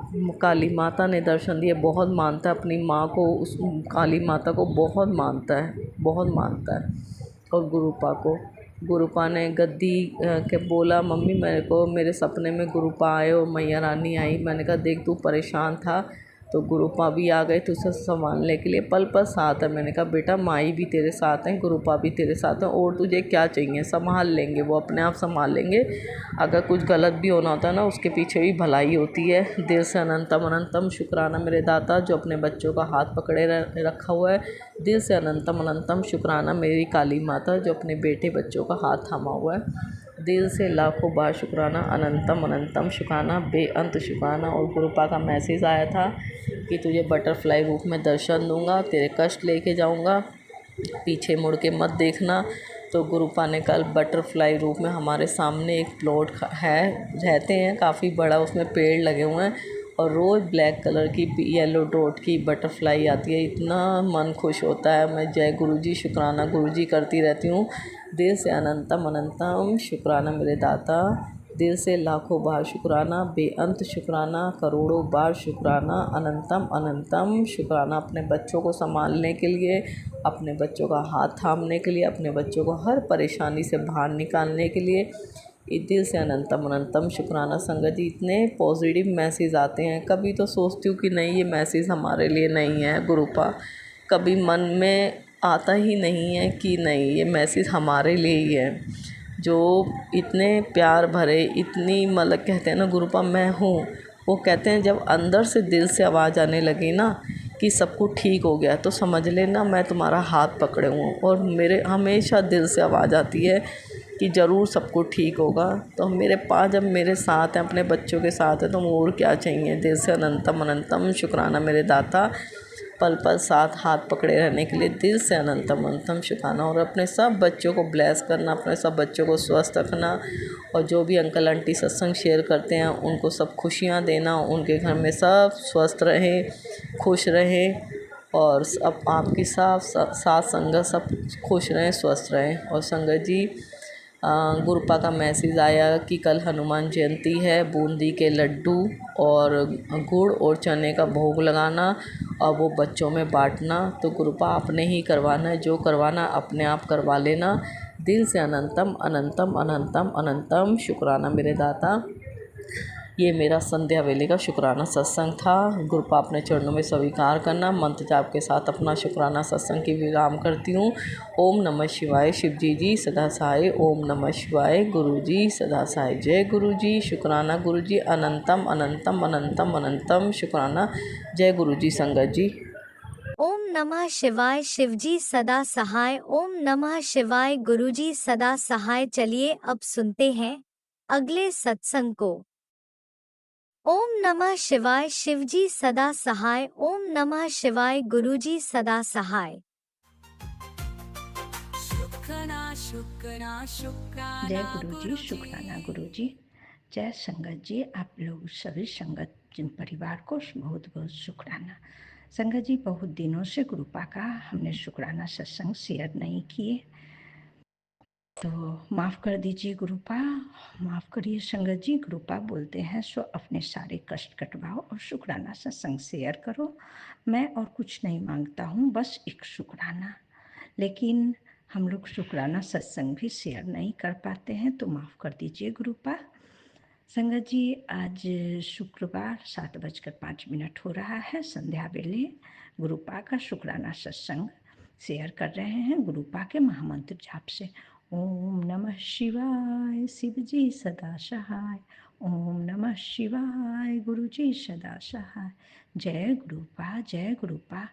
काली माता ने दर्शन दिए। बहुत मानता है अपनी माँ को, उस काली माता को बहुत मानता है, बहुत मानता है। और गुरुपा ने गद्दी के बोला, मम्मी मेरे को मेरे सपने में गुरुपा आए और मैया रानी आई। मैंने कहा देख तू परेशान था तो गुरुपा भी आ गए तुझे संभालने के लिए, पल पल साथ है। मैंने कहा बेटा माई भी तेरे साथ हैं, गुरुपा भी तेरे साथ हैं, और तुझे क्या चाहिए, संभाल लेंगे, वो अपने आप संभाल लेंगे। अगर कुछ गलत भी होना होता है ना, उसके पीछे भी भलाई होती है। दिल से अनंतम अनंतम शुक्राना मेरे दाता जो अपने बच्चों का हाथ पकड़े रखा हुआ है। दिल से अनंतम अनंतम शुक्राना मेरी काली माता जो अपने बेटे बच्चों का हाथ थामा हुआ है। दिल से लाखों बार शुक्राना, अनंतम अनंतम शुक्राना, बेअंत शुक्राना। और गुरुपा का मैसेज आया था कि तुझे बटरफ्लाई रूप में दर्शन दूंगा, तेरे कष्ट लेके जाऊंगा, पीछे मुड़ के मत देखना। तो गुरुपा ने कल बटरफ्लाई रूप में हमारे सामने एक प्लॉट है, रहते हैं काफ़ी बड़ा, उसमें पेड़ लगे हुए हैं और रोज़ ब्लैक कलर की येलो डॉट की बटरफ्लाई आती है। इतना मन खुश होता है। मैं जय गुरुजी शुक्राना गुरुजी करती रहती हूँ। दिल से अनंतम अनंतम शुक्राना मेरे दाता, दिल से लाखों बार शुक्राना, बेअंत शुक्राना, करोड़ों बार शुक्राना, अनंतम अनंतम शुक्राना अपने बच्चों को संभालने के लिए, अपने बच्चों का हाथ थामने के लिए, अपने बच्चों को हर परेशानी से बाहर निकालने के लिए। दिल से अनंतम अनंतम शुक्राना। संगत जी इतने पॉजिटिव मैसेज आते हैं, कभी तो सोचती हूँ कि नहीं ये मैसेज हमारे लिए नहीं है गुरुपा, कभी मन में आता ही नहीं है कि नहीं ये मैसेज हमारे लिए ही है। जो इतने प्यार भरे, इतनी मतलब कहते हैं ना गुरुपा मैं हूँ, वो कहते हैं जब अंदर से दिल से आवाज़ आने लगी ना कि सब कुछ ठीक हो गया तो समझ लेना मैं तुम्हारा हाथ पकड़े हूँ। और मेरे हमेशा दिल से आवाज़ आती है कि ज़रूर सब कुछ ठीक होगा। तो मेरे पास जब मेरे साथ हैं, अपने बच्चों के साथ है, तो और क्या चाहिए। दिल से अनंतम अनंतम शुक्राना मेरे दाता पल पल साथ हाथ पकड़े रहने के लिए। दिल से अनंतम अनंतम शुक्राना। और अपने सब बच्चों को ब्लेस करना, अपने सब बच्चों को स्वस्थ रखना, और जो भी अंकल आंटी सत्संग शेयर करते हैं उनको सब खुशियाँ देना, उनके घर में सब स्वस्थ रहें, खुश रहें, और अब आपकी साथ संगत सब खुश रहें, स्वस्थ रहें। और संगत जी गुरुपा का मैसेज आया कि कल हनुमान जयंती है, बूंदी के लड्डू और गुड़ और चने का भोग लगाना और वो बच्चों में बांटना। तो गुरुपा आपने ही करवाना है, जो करवाना अपने आप करवा लेना। दिल से अनंतम अनंतम अनंतम अनंतम शुक्राना मेरे दाता। ये मेरा संध्या वेले का शुक्राना सत्संग था। गुरुपा अपने चरणों में स्वीकार करना। मंत्र जाप के साथ अपना शुक्राना सत्संग की विराम करती हूँ। ओम नमः शिवाय। शिव जी सदा सहाय। ओम नमः शिवाय। गुरु जी सदा सहाय। जय गुरु जी शुक्राना गुरु जी, अनंतम अनंतम अनंतम अनंतम शुक्राना। जय गुरु जी संगत जी। ओम नमः शिवाय। शिवजी सदा सहाय। ओम नमः शिवाय। गुरुजी सदा सहाय। चलिए अब सुनते हैं अगले सत्संग को। ओम नमः शिवाय। शिवजी सदा सहाय। ओम नमः शिवाय। गुरुजी सदा सहाय। शुक्राना शुक्राना शुक्राना जय गुरु जी, गुरुजी। शुक्राना गुरु जी। जय संगत जी, आप लोग सभी संगत जिन परिवार को बहुत बहुत शुक्राना। संगत जी बहुत दिनों से गुरुपा का हमने शुक्राना सत्संग शेयर नहीं किए, तो माफ़ कर दीजिए गुरुपा, माफ़ करिए संगत जी। गुरुपा बोलते हैं सो अपने सारे कष्ट कटवाओ और शुक्राना सत्संग शेयर करो। मैं और कुछ नहीं मांगता हूँ, बस एक शुक्राना। लेकिन हम लोग शुक्राना सत्संग भी शेयर नहीं कर पाते हैं, तो माफ़ कर दीजिए गुरुपा। संगत जी आज शुक्रवार 7:05 हो रहा है, संध्या वेले गुरुपा का शुक्राना सत्संग शेयर कर रहे हैं गुरुपा के महामंत्र जाप से। ओम नमः शिवाय। शिव जी सदा सहाय। ओम नमः शिवाय। गुरु जी सदा सहाय। जय गुरुपा, जय गुरुपा।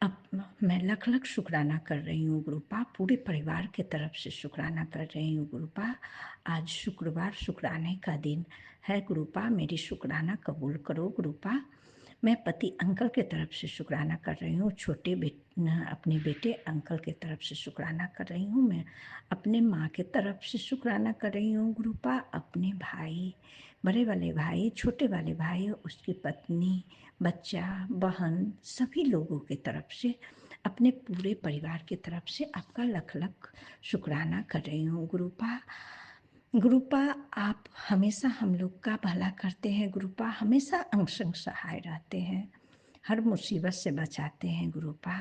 अब मैं लख लख शुक्राना कर रही हूँ गुरुपा, पूरे परिवार के तरफ से शुक्राना कर रही हूँ गुरुपा। आज शुक्रवार शुक्राने का दिन है गुरुपा, मेरी शुक्राना कबूल करो गुरुपा। मैं पति अंकल के तरफ से शुक्राना कर रही हूँ, अपने बेटे अंकल के तरफ से शुक्राना कर रही हूँ। मैं अपने माँ के तरफ से शुक्राना कर रही हूँ गुरुपा, अपने भाई, बड़े वाले भाई, छोटे वाले भाई, उसकी पत्नी, बच्चा, बहन, सभी लोगों की तरफ से, अपने पूरे परिवार की तरफ से आपका लख लख शुक्राना कर रही हूँ गुरुपा। गुरुपा, आप हमेशा हम लोग का भला करते हैं गुरुपा, हमेशा अंग संग सहाय रहते हैं, हर मुसीबत से बचाते हैं गुरुपा।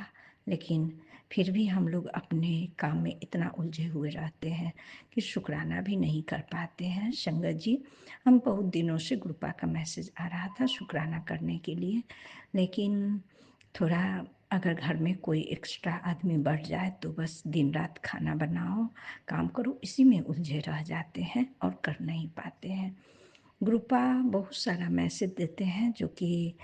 लेकिन फिर भी हम लोग अपने काम में इतना उलझे हुए रहते हैं कि शुक्राना भी नहीं कर पाते हैं। संगत जी, हम बहुत दिनों से गुरुपा का मैसेज आ रहा था शुक्राना करने के लिए, लेकिन थोड़ा अगर घर में कोई एक्स्ट्रा आदमी बढ़ जाए तो बस दिन रात खाना बनाओ, काम करो, इसी में उलझे रह जाते हैं और कर नहीं पाते हैं। गुरुपा बहुत सारा मैसेज देते हैं जो कि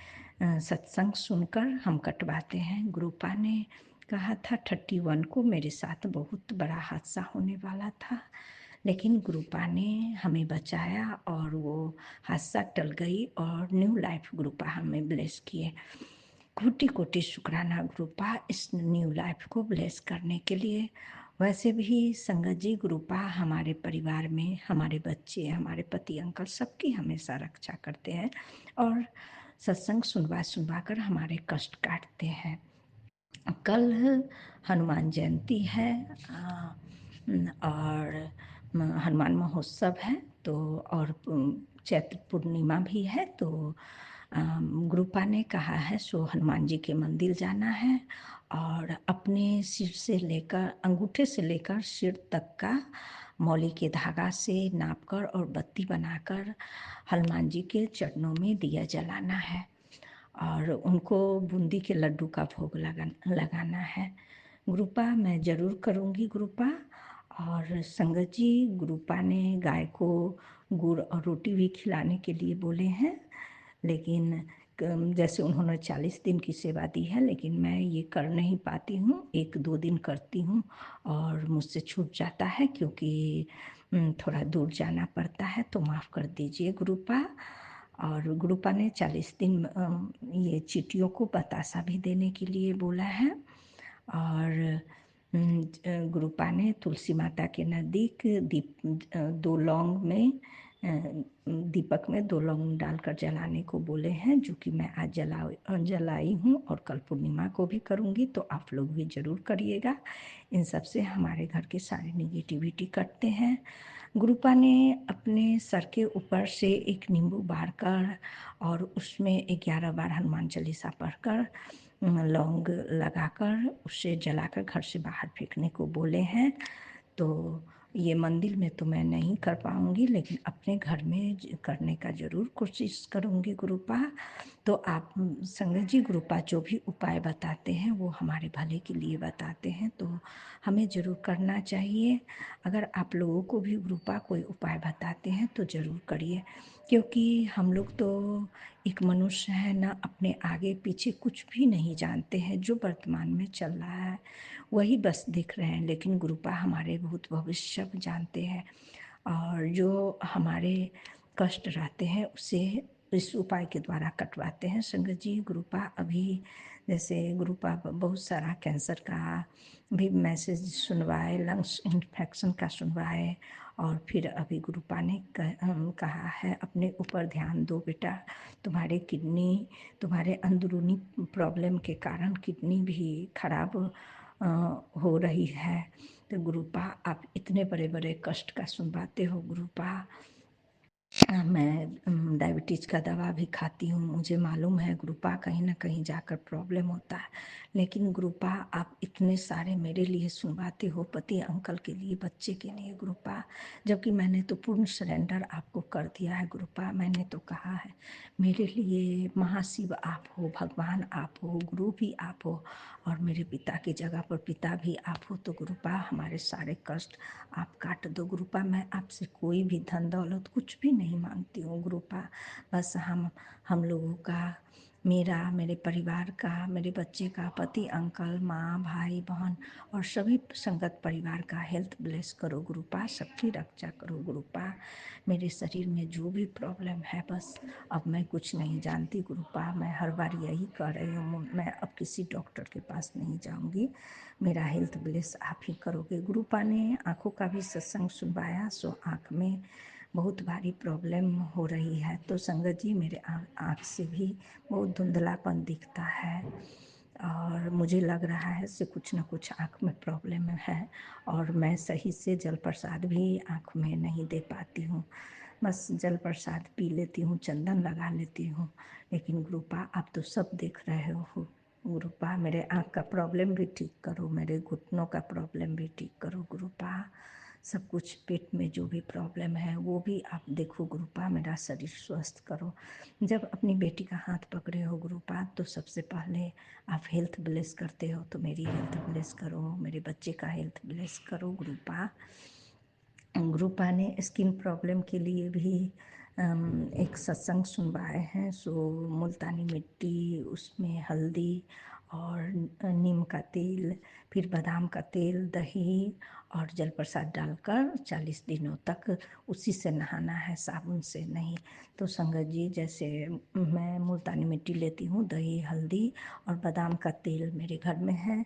सत्संग सुनकर हम कटवाते हैं। गुरुपा ने कहा था 31 को मेरे साथ बहुत बड़ा हादसा होने वाला था, लेकिन गुरुपा ने हमें बचाया और वो हादसा टल गई और न्यू लाइफ गुरुपा हमें ब्लेस किए। कोटि कोटि शुक्राना गुरुपा इस न्यू लाइफ को ब्लेस करने के लिए। वैसे भी संगत जी, गुरुपा हमारे परिवार में हमारे बच्चे, हमारे पति अंकल सबकी हमेशा रक्षा करते हैं और सत्संग सुनवा सुनवा कर हमारे कष्ट काटते हैं। कल हनुमान जयंती है और हनुमान महोत्सव है, तो और चैत्र पूर्णिमा भी है, तो गुरुपा ने कहा है सो हनुमान जी के मंदिर जाना है और अपने सिर से लेकर, अंगूठे से लेकर सिर तक का मौली के धागा से नापकर और बत्ती बनाकर हनुमान जी के चरणों में दिया जलाना है और उनको बूंदी के लड्डू का भोग लगाना है। गुरुपा, मैं ज़रूर करूँगी गुरुपा। और संगत जी, गुरुपा ने गाय को गुड़ और रोटी भी खिलाने के लिए बोले हैं, लेकिन जैसे उन्होंने 40 दिन की सेवा दी है, लेकिन मैं ये कर नहीं पाती हूँ, 1-2 दिन करती हूँ और मुझसे छूट जाता है क्योंकि थोड़ा दूर जाना पड़ता है, तो माफ़ कर दीजिए गुरुपा। और गुरुपा ने 40 दिन ये चींटियों को बतासा भी देने के लिए बोला है और गुरुपा ने तुलसी माता के नज़दीक दीप 2 लौंग में दीपक में 2 लौंग डालकर जलाने को बोले हैं, जो कि मैं आज जलाई हूँ और कल पूर्णिमा को भी करूँगी, तो आप लोग भी ज़रूर करिएगा। इन सब से हमारे घर के सारे निगेटिविटी कटते हैं। गुरुपा ने अपने सर के ऊपर से एक नींबू बार कर और उसमें 11 बार हनुमान चालीसा पढ़कर लौंग लगाकर उसे जलाकर घर से बाहर फेंकने को बोले हैं। तो ये मंदिर में तो मैं नहीं कर पाऊँगी, लेकिन अपने घर में करने का ज़रूर कोशिश करूँगी गुरुपा। तो आप संगत जी, गुरुपा जो भी उपाय बताते हैं वो हमारे भले के लिए बताते हैं, तो हमें ज़रूर करना चाहिए। अगर आप लोगों को भी गुरुपा कोई उपाय बताते हैं तो ज़रूर करिए, क्योंकि हम लोग तो एक मनुष्य है ना, अपने आगे पीछे कुछ भी नहीं जानते हैं, जो वर्तमान में चल रहा है वही बस दिख रहे हैं, लेकिन गुरुपा हमारे भूत भविष्य जानते हैं और जो हमारे कष्ट रहते हैं उसे इस उपाय के द्वारा कटवाते हैं। संगत जी, गुरुपा अभी जैसे गुरुपा बहुत सारा कैंसर का भी मैसेज सुनवाए, लंग्स इन्फेक्शन का सुनवाए और फिर अभी गुरुपा ने कहा है अपने ऊपर ध्यान दो बेटा, तुम्हारे किडनी, तुम्हारे अंदरूनी प्रॉब्लम के कारण किडनी भी खराब हो रही है। तो गुरुपा, आप इतने बड़े बड़े कष्ट का सुनवाते हो गुरुपा। मैं डायबिटीज़ का दवा भी खाती हूँ, मुझे मालूम है गुरुपा कहीं ना कहीं जाकर प्रॉब्लम होता है, लेकिन गुरुपा आप इतने सारे मेरे लिए सुनवाते हो, पति अंकल के लिए, बच्चे के लिए गुरुपा, जबकि मैंने तो पूर्ण सरेंडर आपको कर दिया है गुरुपा। मैंने तो कहा है मेरे लिए महाशिव आप हो, भगवान आप हो, गुरु भी आप हो और मेरे पिता की जगह पर पिता भी आप हो, तो गुरुपा हमारे सारे कष्ट आप काट दो गुरुपा। मैं आपसे कोई भी धन दौलत कुछ भी नहीं मांगती हूँ गुरुपा, बस हम लोगों का मेरा, मेरे परिवार का, मेरे बच्चे का, पति, अंकल, माँ, भाई, बहन और सभी संगत परिवार का हेल्थ ब्लेस करो गुरुपा, सबकी रक्षा करो गुरुपा। मेरे शरीर में जो भी प्रॉब्लम है, बस अब मैं कुछ नहीं जानती गुरुपा, मैं हर बार यही कह रही हूँ, मैं अब किसी डॉक्टर के पास नहीं जाऊँगी, मेरा हेल्थ ब्लेस आप ही करोगे। गुरुपा ने आँखों का भी सत्संग सुनवाया, सो आँख में बहुत भारी प्रॉब्लम हो रही है। तो संगत जी, मेरे आँख से भी बहुत धुंधलापन दिखता है और मुझे लग रहा है से कुछ ना कुछ आँख में प्रॉब्लम है और मैं सही से जल प्रसाद भी आँख में नहीं दे पाती हूँ। बस जल प्रसाद पी लेती हूँ, चंदन लगा लेती हूँ, लेकिन गुरुपा आप तो सब देख रहे हो। गुरुपा मेरे आँख का प्रॉब्लम भी ठीक करो, मेरे घुटनों का प्रॉब्लम भी ठीक करो गुरुपा, सब कुछ पेट में जो भी प्रॉब्लम है वो भी आप देखो गुरुपा, मेरा शरीर स्वस्थ करो। जब अपनी बेटी का हाथ पकड़े हो गुरुपा तो सबसे पहले आप हेल्थ ब्लेस करते हो, तो मेरी हेल्थ ब्लेस करो, मेरे बच्चे का हेल्थ ब्लेस करो गुरुपा। गुरुपा ने स्किन प्रॉब्लम के लिए भी एक सत्संग सुनवाए हैं, सो मुल्तानी मिट्टी, उसमें हल्दी और नीम का तेल, फिर बादाम का तेल, दही और जल प्रसाद डालकर 40 दिनों तक उसी से नहाना है, साबुन से नहीं। तो संगत जी, जैसे मैं मुल्तानी मिट्टी लेती हूँ, दही, हल्दी और बादाम का तेल मेरे घर में है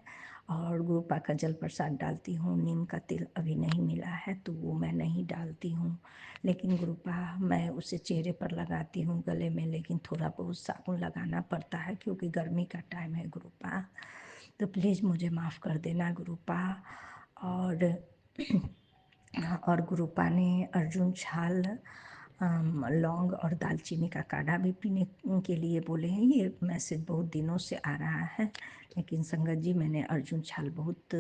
और गुरुपा का जल प्रसाद डालती हूँ। नीम का तेल अभी नहीं मिला है तो वो मैं नहीं डालती हूँ, लेकिन गुरुपा मैं उसे चेहरे पर लगाती हूँ, गले में, लेकिन थोड़ा बहुत साबुन लगाना पड़ता है क्योंकि गर्मी का टाइम है गुरुपा, तो प्लीज़ मुझे माफ़ कर देना गुरुपा। और गुरुपा ने अर्जुन छाल, लौंग और दालचीनी का काढ़ा भी पीने के लिए बोले हैं। ये मैसेज बहुत दिनों से आ रहा है, लेकिन संगत जी मैंने अर्जुन छाल बहुत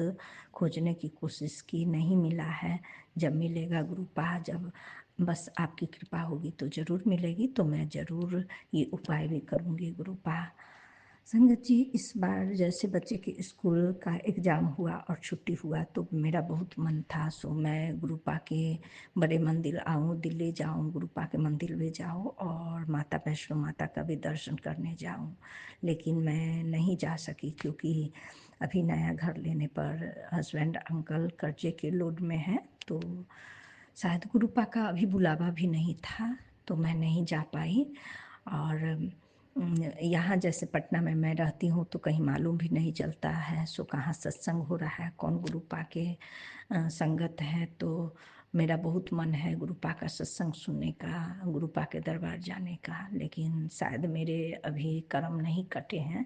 खोजने की कोशिश की, नहीं मिला है। जब मिलेगा गुरुपा, जब बस आपकी कृपा होगी तो ज़रूर मिलेगी, तो मैं ज़रूर ये उपाय भी करूँगी गुरुपा। संगत जी, इस बार जैसे बच्चे के स्कूल का एग्ज़ाम हुआ और छुट्टी हुआ तो मेरा बहुत मन था, सो मैं गुरुपा के बड़े मंदिर आऊँ, दिल्ली जाऊँ, गुरुपा के मंदिर भी जाऊँ और माता वैष्णो माता का भी दर्शन करने जाऊँ, लेकिन मैं नहीं जा सकी क्योंकि अभी नया घर लेने पर हस्बैंड अंकल कर्जे के लोड में हैं, तो शायद गुरुपा का अभी बुलावा भी नहीं था, तो मैं नहीं जा पाई। और यहाँ जैसे पटना में मैं रहती हूँ तो कहीं मालूम भी नहीं चलता है, सो कहाँ सत्संग हो रहा है, कौन गुरुपा के संगत है, तो मेरा बहुत मन है गुरुपा का सत्संग सुनने का, गुरुपा के दरबार जाने का, लेकिन शायद मेरे अभी कर्म नहीं कटे हैं,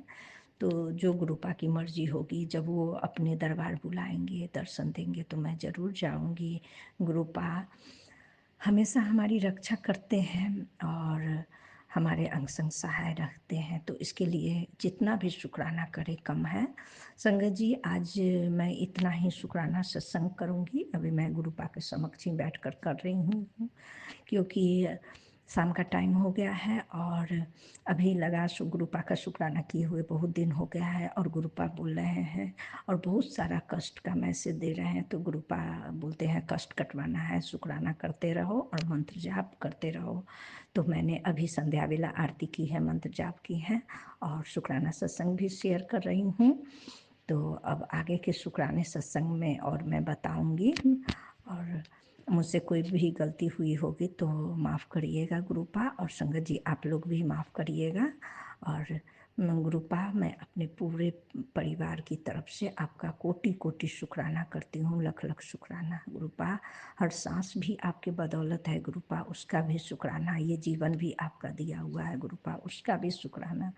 तो जो गुरुपा की मर्जी होगी, जब वो अपने दरबार बुलाएंगे, दर्शन देंगे तो मैं ज़रूर जाऊंगी। गुरुपा हमेशा हमारी रक्षा करते हैं और हमारे अंग संग सहाय रखते हैं, तो इसके लिए जितना भी शुक्राना करे कम है। संगत जी, आज मैं इतना ही शुक्राना सत्संग करूंगी, अभी मैं गुरुपा के समक्ष ही बैठकर कर रही हूँ क्योंकि शाम का टाइम हो गया है और अभी लगा गुरुपा का शुक्राना किए हुए बहुत दिन हो गया है और गुरुपा बोल रहे हैं और बहुत सारा कष्ट का मैसेज दे रहे हैं, तो गुरुपा बोलते हैं कष्ट कटवाना है, शुक्राना करते रहो और मंत्र जाप करते रहो। तो मैंने अभी संध्या वेला आरती की है, मंत्र जाप की है और शुक्राना सत्संग भी शेयर कर रही हूँ, तो अब आगे के शुक्राने सत्संग में और मैं बताऊंगी। और मुझसे कोई भी गलती हुई होगी तो माफ़ करिएगा गुरुपा, और संगत जी आप लोग भी माफ़ करिएगा। और गुरुपा, मैं अपने पूरे परिवार की तरफ से आपका कोटि कोटि शुक्राना करती हूँ, लख लख शुक्राना गुरुपा। हर सांस भी आपके बदौलत है गुरुपा, उसका भी शुक्राना। ये जीवन भी आपका दिया हुआ है गुरुपा, उसका भी शुक्राना।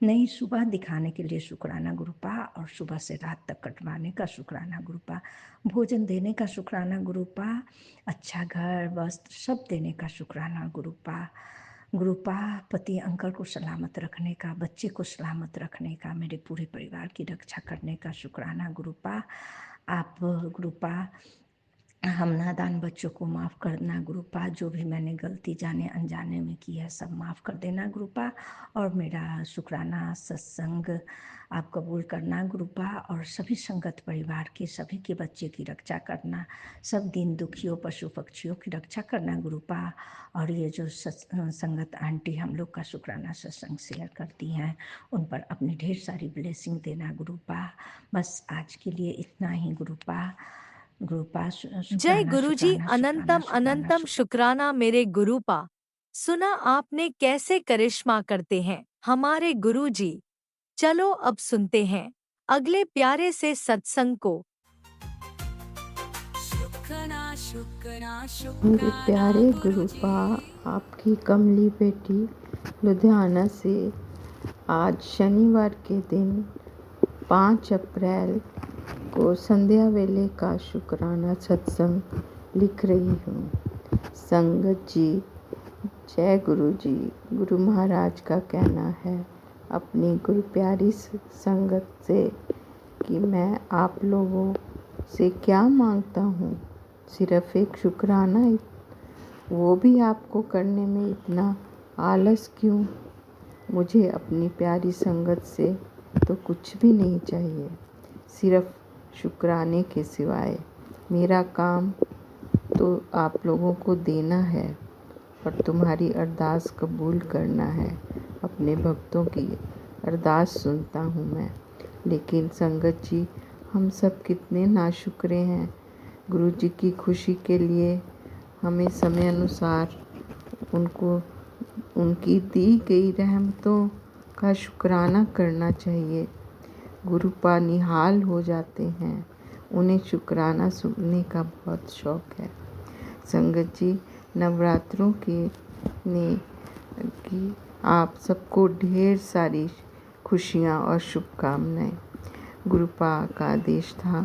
नई सुबह दिखाने के लिए शुक्राना गुरुपा, और सुबह से रात तक कटवाने का शुक्राना गुरुपा, भोजन देने का शुक्राना गुरुपा, अच्छा घर वस्त्र सब देने का शुक्राना गुरुपा। गुरुपा, पति अंकल को सलामत रखने का, बच्चे को सलामत रखने का, मेरे पूरे परिवार की रक्षा करने का शुक्राना गुरुपा। आप गुरुपा हम नादान बच्चों को माफ़ करना गुरुपा, जो भी मैंने गलती जाने अनजाने में की है सब माफ़ कर देना गुरुपा, और मेरा शुक्राना सत्संग आप कबूल करना गुरुपा, और सभी संगत परिवार के सभी के बच्चे की रक्षा करना, सब दीन दुखियों पशु पक्षियों की रक्षा करना गुरुपा। और ये जो संगत आंटी हम लोग का शुक्राना सत्संग शेयर करती हैं, उन पर अपनी ढेर सारी ब्लेसिंग देना गुरुपा। बस आज के लिए इतना ही गुरुपा। गुरुपा जय शुक्राना गुरुजी शुक्राना शुक्राना अनंतम शुक्राना अनंतम शुक्राना मेरे गुरुपा। सुना आपने कैसे करिश्मा करते हैं हमारे गुरुजी। चलो अब सुनते हैं अगले प्यारे से सत्संग को। शुक्राना शुक्राना मेरे शुक्राना प्यारे गुरुजी। गुरुपा, आपकी कमली बेटी लुधियाना से आज शनिवार के दिन 5 अप्रैल को संध्या वेले का शुक्राना सत्संग लिख रही हूँ। संगत जी, जय गुरु जी। गुरु महाराज का कहना है अपनी गुरु प्यारी संगत से कि मैं आप लोगों से क्या मांगता हूँ, सिर्फ एक शुक्राना, वो भी आपको करने में इतना आलस क्यों। मुझे अपनी प्यारी संगत से तो कुछ भी नहीं चाहिए, सिर्फ शुक्राने के सिवाय। मेरा काम तो आप लोगों को देना है और तुम्हारी अरदास कबूल करना है। अपने भक्तों की अरदास सुनता हूँ मैं। लेकिन संगत जी, हम सब कितने नाशुक्रे हैं। गुरु जी की खुशी के लिए हमें समय अनुसार उनको उनकी दी गई रहमतों का शुक्राना करना चाहिए। गुरुपा निहाल हो जाते हैं, उन्हें शुक्राना सुनने का बहुत शौक है। संगत जी, नवरात्रों की आप सबको ढेर सारी खुशियाँ और शुभकामनाएं। गुरुपा का आदेश था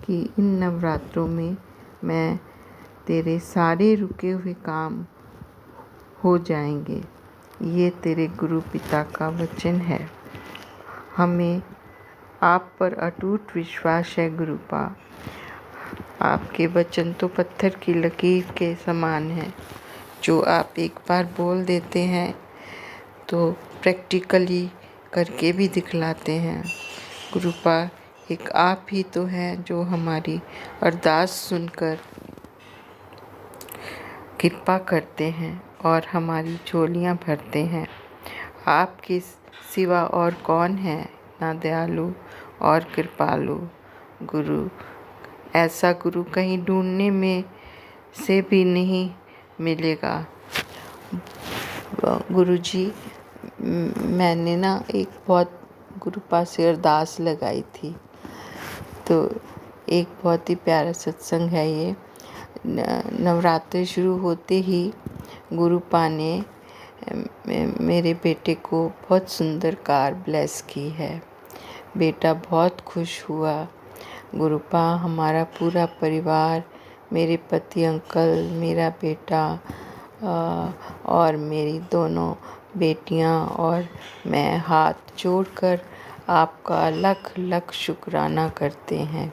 कि इन नवरात्रों में मैं तेरे सारे रुके हुए काम हो जाएंगे। ये तेरे गुरु पिता का वचन है। हमें आप पर अटूट विश्वास है गुरुपा। आपके वचन तो पत्थर की लकीर के समान हैं, जो आप एक बार बोल देते हैं तो प्रैक्टिकली करके भी दिखलाते हैं। गुरुपा, एक आप ही तो हैं जो हमारी अरदास सुनकर कृपा करते हैं और हमारी झोलियाँ भरते हैं। आपके सिवा और कौन है ना दयालु और कृपालु। गुरु, ऐसा गुरु कहीं ढूंढने में से भी नहीं मिलेगा। गुरुजी, मैंने ना एक बहुत गुरुपा से अरदास लगाई थी, तो एक बहुत ही प्यारा सत्संग है ये। नवरात्रि शुरू होते ही गुरुपा ने मेरे बेटे को बहुत सुंदर कार ब्लेस की है। बेटा बहुत खुश हुआ। गुरुपा, हमारा पूरा परिवार, मेरे पति अंकल, मेरा बेटा और मेरी दोनों बेटियां और मैं हाथ जोड़कर आपका लख लख शुक्राना करते हैं।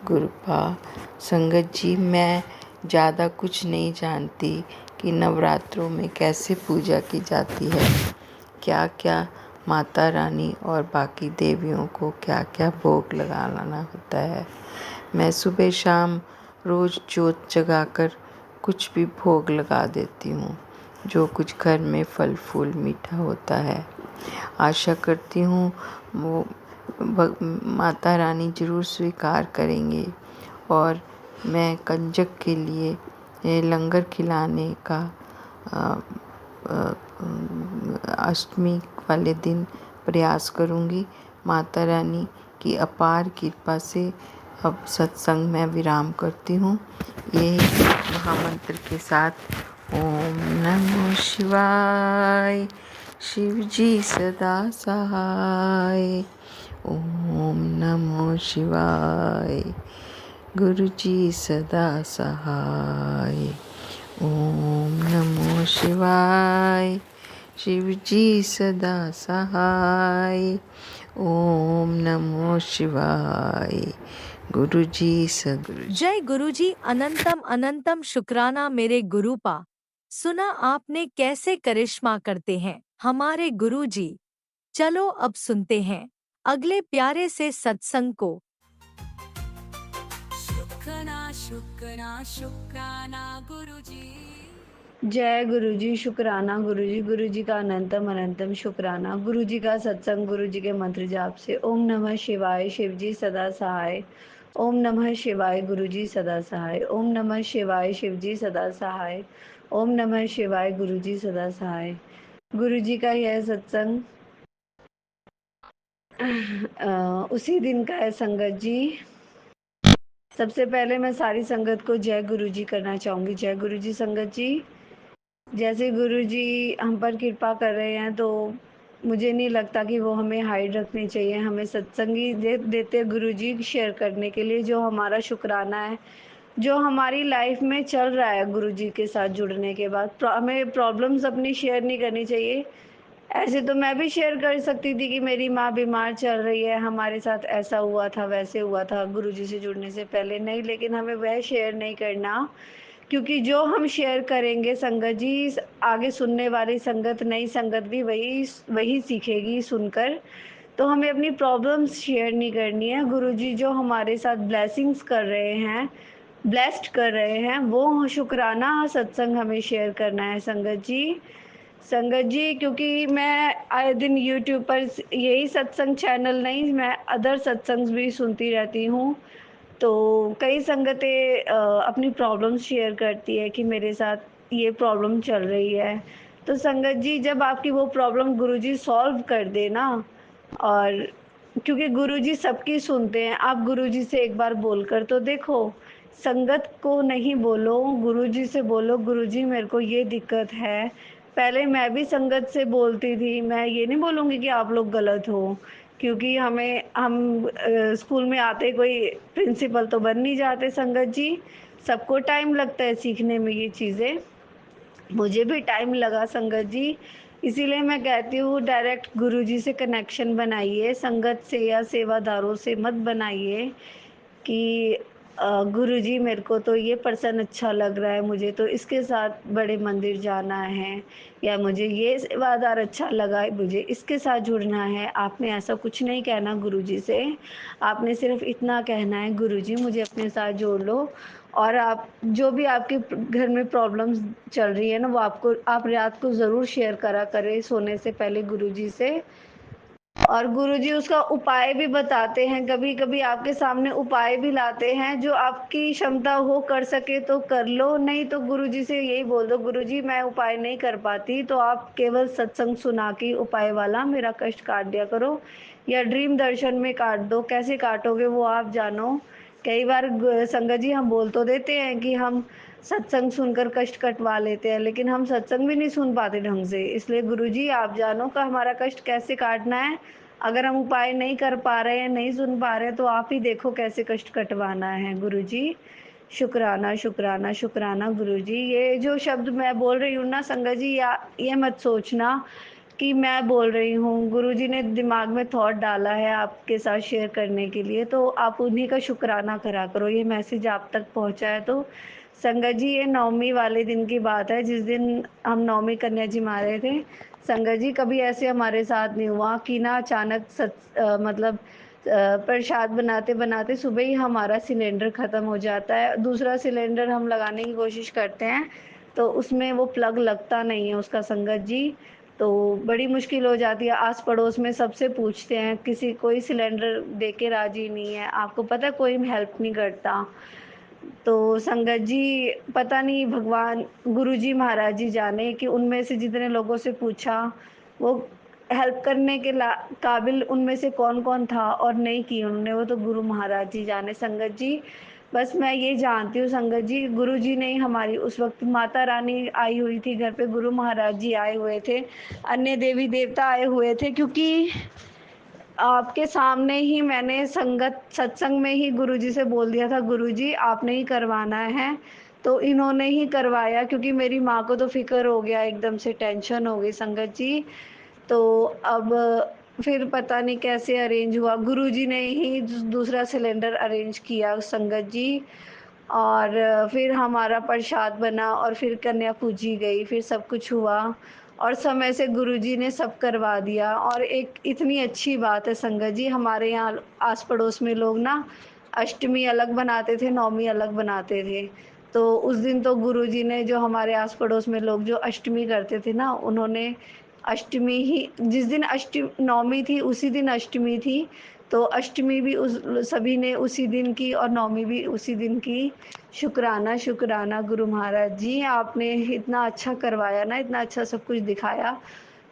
गुरुपा, संगत जी, मैं ज़्यादा कुछ नहीं जानती कि नवरात्रों में कैसे पूजा की जाती है, क्या क्या माता रानी और बाकी देवियों को क्या क्या भोग लगाना होता है। मैं सुबह शाम रोज़ जोत जगाकर कुछ भी भोग लगा देती हूँ, जो कुछ घर में फल फूल मीठा होता है। आशा करती हूँ वो माता रानी ज़रूर स्वीकार करेंगे और मैं कंजक के लिए लंगर खिलाने का अष्टमी वाले दिन प्रयास करूँगी। माता रानी की अपार कृपा से अब सत्संग में विराम करती हूँ। यही महामंत्र के साथ ओम नमो शिवाय, शिव जी सदा सहाय। ओम नमो शिवाय, गुरु जी सदा सहाय। ओम नमो शिवाय, शिव जी सदा सहाय। ओम नमो शिवाय, गुरुजी सदगुरुजी। जय गुरुजी अनंतम अनंतम शुक्राना मेरे गुरुपा। सुना आपने कैसे करिश्मा करते हैं हमारे गुरुजी। चलो अब सुनते हैं अगले प्यारे से सत्संग को। शुक्राना शुक्राना शुक्राना गुरुजी। जय गुरुजी शुक्राना गुरुजी। गुरुजी का अनंतम अनंतम शुक्राना। गुरुजी का सत्संग, गुरुजी के मंत्र जाप से। ओम नमः शिवाय, शिवजी सदा सहाय। ओम नमः शिवाय, गुरुजी सदा सहाय। ओम नमः शिवाय, शिवजी सदा सहाय। ओम नमः शिवाय, गुरुजी सदा सहाय। गुरुजी का यह सत्संग उसी दिन का है संगत जी। सबसे पहले मैं सारी संगत को जय गुरुजी करना चाहूँगी। जय गुरुजी संगत जी। जैसे गुरुजी हम पर कृपा कर रहे हैं तो मुझे नहीं लगता कि वो हमें हाइड रखनी चाहिए। हमें सत्संगी देते गुरुजी शेयर करने के लिए, जो हमारा शुक्राना है, जो हमारी लाइफ में चल रहा है गुरुजी के साथ जुड़ने के बाद। हमें प्रॉब्लम्स अपनी शेयर नहीं करनी चाहिए। ऐसे तो मैं भी शेयर कर सकती थी कि मेरी माँ बीमार चल रही है, हमारे साथ ऐसा हुआ था वैसे हुआ था गुरुजी से जुड़ने से पहले। नहीं, लेकिन हमें वह शेयर नहीं करना, क्योंकि जो हम शेयर करेंगे संगत जी, आगे सुनने वाली संगत, नई संगत भी वही वही सीखेगी सुनकर। तो हमें अपनी प्रॉब्लम्स शेयर नहीं करनी है। गुरुजी जो हमारे साथ ब्लेसिंग्स कर रहे हैं, ब्लेस्ड कर रहे हैं, वो शुक्राना सत्संग हमें शेयर करना है संगत जी। संगत जी, क्योंकि मैं आए दिन यूट्यूब पर यही सत्संग चैनल नहीं, मैं अदर सत्संग भी सुनती रहती हूँ। तो कई संगतें अपनी प्रॉब्लम्स शेयर करती है कि मेरे साथ ये प्रॉब्लम चल रही है। तो संगत जी, जब आपकी वो प्रॉब्लम गुरुजी सॉल्व कर दे ना, और क्योंकि गुरुजी सबकी सुनते हैं, आप गुरुजी से एक बार बोलकर तो देखो। संगत को नहीं बोलो, गुरुजी से बोलो, गुरुजी मेरे को ये दिक्कत है। पहले मैं भी संगत से बोलती थी, मैं ये नहीं बोलूँगी कि आप लोग गलत हो, क्योंकि हम स्कूल में आते कोई प्रिंसिपल तो बन नहीं जाते संगत जी। सबको टाइम लगता है सीखने में ये चीज़ें। मुझे भी टाइम लगा संगत जी। इसीलिए मैं कहती हूँ डायरेक्ट गुरुजी से कनेक्शन बनाइए, संगत से या सेवादारों से मत बनाइए कि गुरुजी मेरे को तो ये पर्सन अच्छा लग रहा है, मुझे तो इसके साथ बड़े मंदिर जाना है, या मुझे ये सेवादार अच्छा लगा, मुझे इसके साथ जुड़ना है। आपने ऐसा कुछ नहीं कहना गुरुजी से। आपने सिर्फ इतना कहना है, गुरुजी मुझे अपने साथ जोड़ लो। और आप जो भी आपके घर में प्रॉब्लम्स चल रही है ना, वो आप रात को ज़रूर शेयर करा करें सोने से पहले गुरुजी से। और गुरुजी उसका उपाय भी बताते हैं, कभी कभी आपके सामने उपाय भी लाते हैं। जो आपकी क्षमता हो कर सके तो कर लो, नहीं तो गुरुजी से यही बोल दो, गुरुजी मैं उपाय नहीं कर पाती, तो आप केवल सत्संग सुना के उपाय वाला मेरा कष्ट काट दिया करो, या ड्रीम दर्शन में काट दो। कैसे काटोगे वो आप जानो। कई बार संगत जी हम बोल तो देते हैं कि हम सत्संग सुनकर कष्ट कटवा लेते हैं, लेकिन हम सत्संग भी नहीं सुन पाते ढंग से। इसलिए गुरुजी आप जानो का हमारा कष्ट कैसे काटना है। अगर हम उपाय नहीं कर पा रहे हैं, नहीं सुन पा रहे हैं, तो आप ही देखो कैसे कष्ट कटवाना है गुरुजी। शुक्राना शुक्राना शुक्राना गुरुजी। ये जो शब्द मैं बोल रही हूँ ना संगत जी, या ये मत सोचना कि मैं बोल रही हूँ, गुरुजी ने दिमाग में थॉट डाला है आपके साथ शेयर करने के लिए, तो आप उन्हीं का शुक्राना करा करो। ये मैसेज आप तक पहुँचा है तो संगत जी, ये नवमी वाले दिन की बात है, जिस दिन हम नवमी कन्या जी मारे थे। संगत जी, कभी ऐसे हमारे साथ नहीं हुआ कि ना अचानक मतलब प्रसाद बनाते बनाते सुबह ही हमारा सिलेंडर ख़त्म हो जाता है। दूसरा सिलेंडर हम लगाने की कोशिश करते हैं तो उसमें वो प्लग लगता नहीं है उसका संगत जी। तो बड़ी मुश्किल हो जाती है। आस पड़ोस में सबसे पूछते हैं, किसी कोई सिलेंडर दे के राजी नहीं है। आपको पता है कोई हेल्प नहीं करता। तो संगत जी, पता नहीं भगवान गुरुजी महाराज जी जाने कि उनमें से जितने लोगों से पूछा, वो हेल्प करने के काबिल उनमें से कौन कौन था और नहीं की उन्होंने, वो तो गुरु महाराज जी जाने संगत जी। बस मैं ये जानती हूँ संगत जी, गुरु जी ने हमारी, उस वक्त माता रानी आई हुई थी घर पे, गुरु महाराज जी आए हुए थे, अन्य देवी देवता आए हुए थे, क्योंकि आपके सामने ही मैंने सत्संग में ही गुरुजी से बोल दिया था, गुरुजी आपने ही करवाना है। तो इन्होंने ही करवाया, क्योंकि मेरी माँ को तो फिक्र हो गया, एकदम से टेंशन हो गई संगत जी। तो अब फिर पता नहीं कैसे अरेंज हुआ, गुरुजी ने ही दूसरा सिलेंडर अरेंज किया संगत जी। और फिर हमारा प्रसाद बना और फिर कन्या पूजी गई, फिर सब कुछ हुआ और समय से गुरुजी ने सब करवा दिया। और एक इतनी अच्छी बात है संगत जी, हमारे यहाँ आस पड़ोस में लोग ना अष्टमी अलग बनाते थे, नवमी अलग बनाते थे। तो उस दिन तो गुरुजी ने, जो हमारे आस पड़ोस में लोग जो अष्टमी करते थे ना, उन्होंने अष्टमी ही जिस दिन नवमी थी उसी दिन अष्टमी थी, तो अष्टमी भी उस सभी ने उसी दिन की और नवमी भी उसी दिन की। शुक्राना शुक्राना गुरु महाराज जी, आपने इतना अच्छा करवाया ना, इतना अच्छा सब कुछ दिखाया,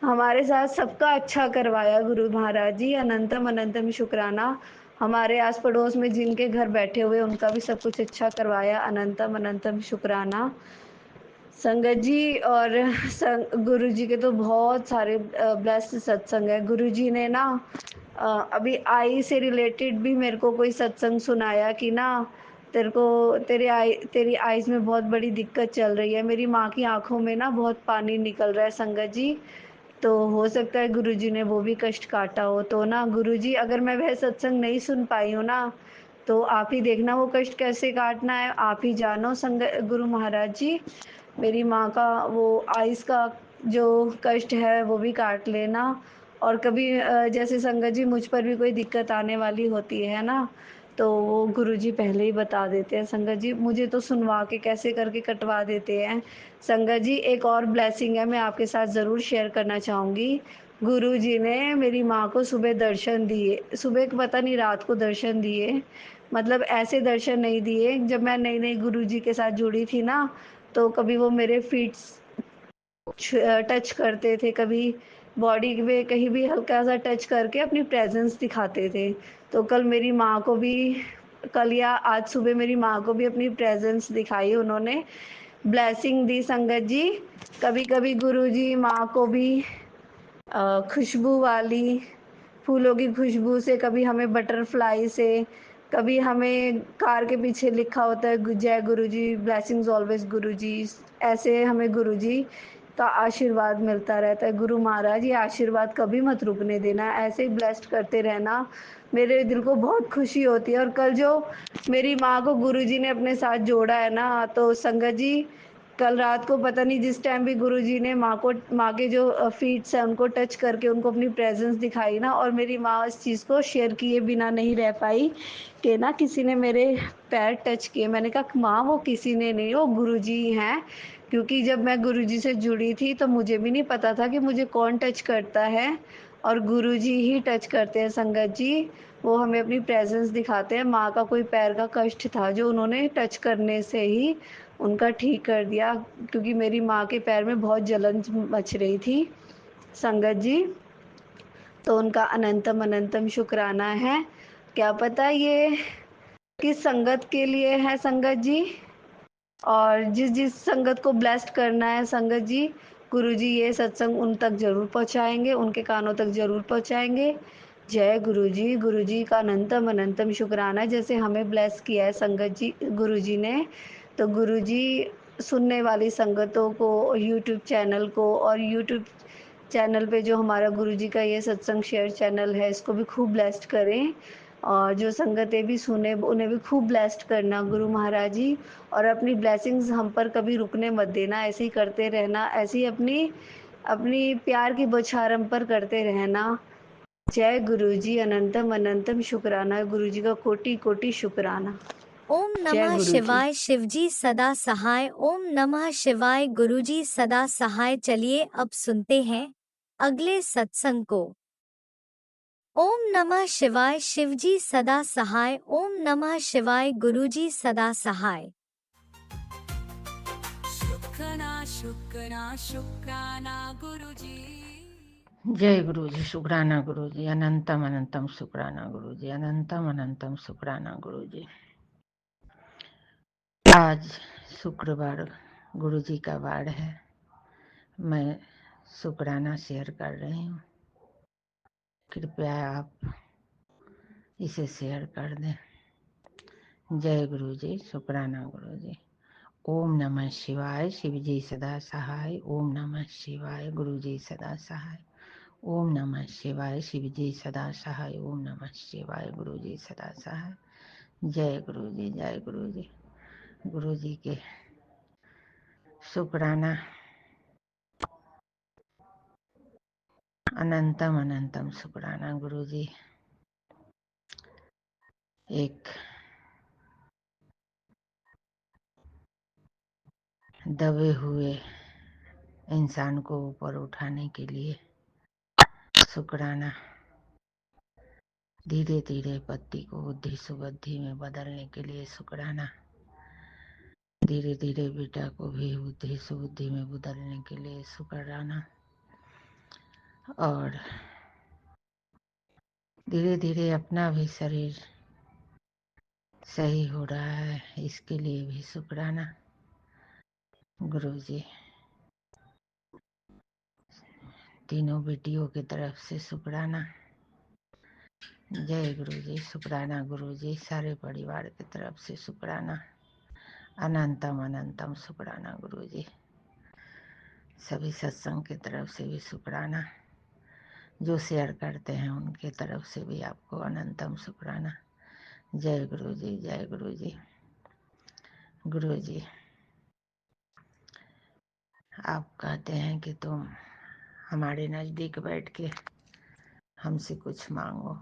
हमारे साथ सबका अच्छा करवाया गुरु महाराज जी। अनंतम अनंतम शुक्राना। हमारे आस पड़ोस में जिनके घर बैठे हुए उनका भी सब कुछ अच्छा करवाया, अनंतम अनंतम शुक्राना संगत जी। और गुरु जी के तो बहुत सारे ब्लेस्ड सत्संग है। गुरु जी ने ना अभी आई से रिलेटेड भी मेरे को कोई सत्संग सुनाया कि ना, तेरी आईज में बहुत बड़ी दिक्कत चल रही है। मेरी माँ की आंखों में ना बहुत पानी निकल रहा है संगत जी। तो हो सकता है गुरुजी ने वो भी कष्ट काटा हो। तो ना गुरुजी, अगर मैं वह सत्संग नहीं सुन पाई हूँ ना, तो आप ही देखना वो कष्ट कैसे काटना है, आप ही जानो गुरु महाराज जी। मेरी माँ का वो आइस का जो कष्ट है वो भी काट लेना। और कभी जैसे संगत जी मुझ पर भी कोई दिक्कत आने वाली होती है ना, तो वो गुरुजी पहले ही बता देते हैं संगत जी, मुझे तो सुनवा के कैसे करके कटवा देते हैं। संगत जी एक और ब्लेसिंग है, मैं आपके साथ ज़रूर शेयर करना चाहूँगी। गुरुजी ने मेरी माँ को सुबह दर्शन दिए, सुबह पता नहीं रात को दर्शन दिए, मतलब ऐसे दर्शन नहीं दिए। जब मैं नई नई गुरुजी के साथ जुड़ी थी ना, तो कभी वो मेरे फीट टच करते थे, कभी बॉडी में कहीं भी हल्का सा टच करके अपनी प्रेजेंस दिखाते थे। तो कल मेरी माँ को भी, कल या आज सुबह मेरी माँ को भी अपनी प्रेजेंस दिखाई उन्होंने, ब्लेसिंग दी संगत जी। कभी कभी गुरुजी माँ को भी खुशबू वाली फूलों की खुशबू से, कभी हमें बटरफ्लाई से, कभी हमें कार के पीछे लिखा होता है जय गुरुजी, ब्लेसिंग्स ऑलवेज गुरुजी, ऐसे हमें गुरुजी का आशीर्वाद मिलता रहता है। गुरु महाराज ये आशीर्वाद कभी मत रुकने देना, ऐसे ही ब्लेस्ड करते रहना, मेरे दिल को बहुत खुशी होती है। और कल जो मेरी माँ को गुरुजी ने अपने साथ जोड़ा है ना, तो संगत जी कल रात को पता नहीं जिस टाइम भी गुरुजी ने माँ के जो फीट्स हैं उनको टच करके उनको अपनी प्रेजेंस दिखाई ना, और मेरी माँ इस चीज़ को शेयर किए बिना नहीं रह पाई कि ना किसी ने मेरे पैर टच किए। मैंने कहा माँ वो किसी ने नहीं, वो गुरुजी हैं। क्योंकि जब मैं गुरुजी से जुड़ी थी तो मुझे भी नहीं पता था कि मुझे कौन टच करता है, और गुरुजी ही टच करते हैं संगत जी। वो हमें अपनी प्रेजेंस दिखाते हैं। माँ का कोई पैर का कष्ट था जो उन्होंने टच करने से ही उनका ठीक कर दिया, क्योंकि मेरी माँ के पैर में बहुत जलन मच रही थी संगत जी। तो उनका अनंतम अनंतम शुक्राना है। क्या पता ये किस संगत के लिए है संगत जी, और जिस जिस संगत को ब्लेस्ड करना है संगत जी, गुरुजी ये सत्संग उन तक ज़रूर पहुँचाएंगे, उनके कानों तक ज़रूर पहुँचाएंगे। जय गुरुजी, गुरुजी का अनंतम अनंतम शुक्राना, जैसे हमें ब्लेस किया है संगत जी गुरुजी ने। तो गुरुजी सुनने वाली संगतों को, यूट्यूब चैनल को, और यूट्यूब चैनल पे जो हमारा गुरुजी का ये सत्संग शेयर चैनल है, इसको भी खूब ब्लेस्ड करें। और जो संगतें भी सुने उन्हें भी खूब ब्लेस्ड करना गुरु महाराज जी। और अपनी ब्लेसिंग्स हम पर कभी रुकने मत देना, ऐसे ही करते रहना, ऐसे ही अपनी अपनी प्यार की बौछार हम पर करते रहना। जय गुरुजी, अनंतम अनंतम शुक्राना, गुरुजी का कोटि कोटि शुक्राना। ओम जय नमः गुरुजी। शिवाय, शिवजी सदा सहाय। ओम नमः शिवाय, गुरुजी सदा सहाय। चलिए अब सुनते हैं अगले सत्संग को। ओम नमः शिवाय, शिवजी सदा सहाय। ओम नमः शिवाय, गुरुजी सदा सहाय। शुक्राना शुक्राना शुक्राना गुरुजी। जय गुरु जी, शुक्राना गुरु जी, अनंतम अनंतम शुक्राना गुरु जी, अनंतम अनंतम शुक्राना गुरु जी। आज शुक्रवार गुरु जी का वार है, मैं शुक्राना शेयर कर रही हूँ। कृपया आप इसे शेयर कर दें। जय गुरु जी, शुक्राना गुरु जी। ओम नमः शिवाय, शिव जी सदा सहाय। ओम नमः शिवाय, गुरु जी सदा सहाय। ओम नमः शिवाय। शिव जी सदा सहाय। ओम नमः शिवाय। गुरु जी सदा सहाय। जय गुरु जी, जय गुरु जी। गुरु जी के शुक्राना अनंतम अनंतम शुक्राना। गुरु जी एक दबे हुए इंसान को ऊपर उठाने के लिए शुक्राना, धीरे धीरे पत्ती को बुद्धि सुबुद्धि में बदलने के लिए शुक्राना, धीरे धीरे बेटा को भी बुद्धि सुबुद्धि में बदलने के लिए शुक्राना, और धीरे धीरे अपना भी शरीर सही हो रहा है इसके लिए भी शुक्राना। गुरु जी तीनों बेटियों की तरफ से शुक्राना। जय गुरु जी। शुक्राना गुरु जी। सारे परिवार की तरफ से शुक्राना अनंतम अनंतम शुक्राना। गुरु जी सभी सत्संग की तरफ से भी शुक्राना, जो शेयर करते हैं उनके तरफ से भी आपको अनंतम शुक्राना। जय गुरु जी, जय गुरु जी। गुरु जी आप कहते हैं कि तुम हमारे नजदीक बैठ के हमसे कुछ मांगो।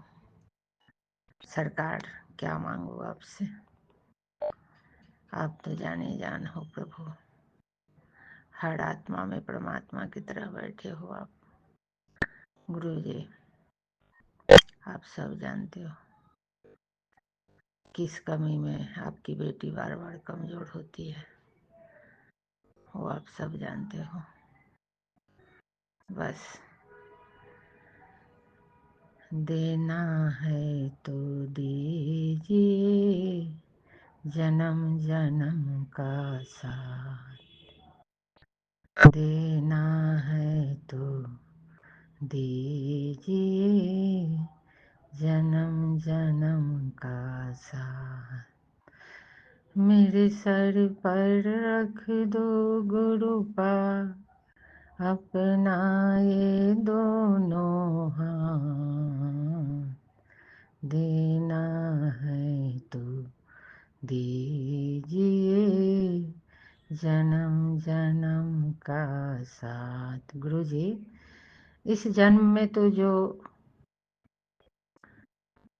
सरकार क्या मांगो आपसे? आप तो जाने जान हो प्रभु, हर आत्मा में परमात्मा की तरह बैठे हो आप। गुरु जी आप सब जानते हो किस कमी में आपकी बेटी बार बार कमजोर होती है, वो आप सब जानते हो। बस देना है तो दीजिए जन्म जन्म का साथ, देना है तो दीजिए जन्म जन्म का साथ, मेरे सर पर रख दो गुरुपा अपना ये दोनों हाथ, देना है तो दीजिए जन्म जन्म का साथ। गुरु जी इस जन्म में तो जो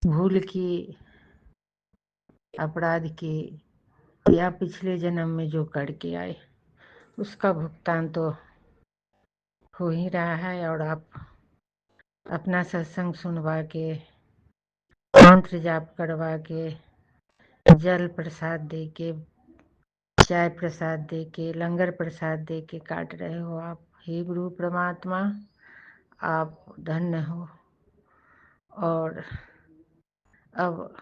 भूल की, अपराध की, या पिछले जन्म में जो करके आए उसका भुगतान तो हो ही रहा है, और आप अपना सत्संग सुनवा के, मंत्र जाप करवा के, जल प्रसाद दे के, चाय प्रसाद दे के, लंगर प्रसाद दे के काट रहे हो आप। हे गुरु परमात्मा आप धन्य हो, और अब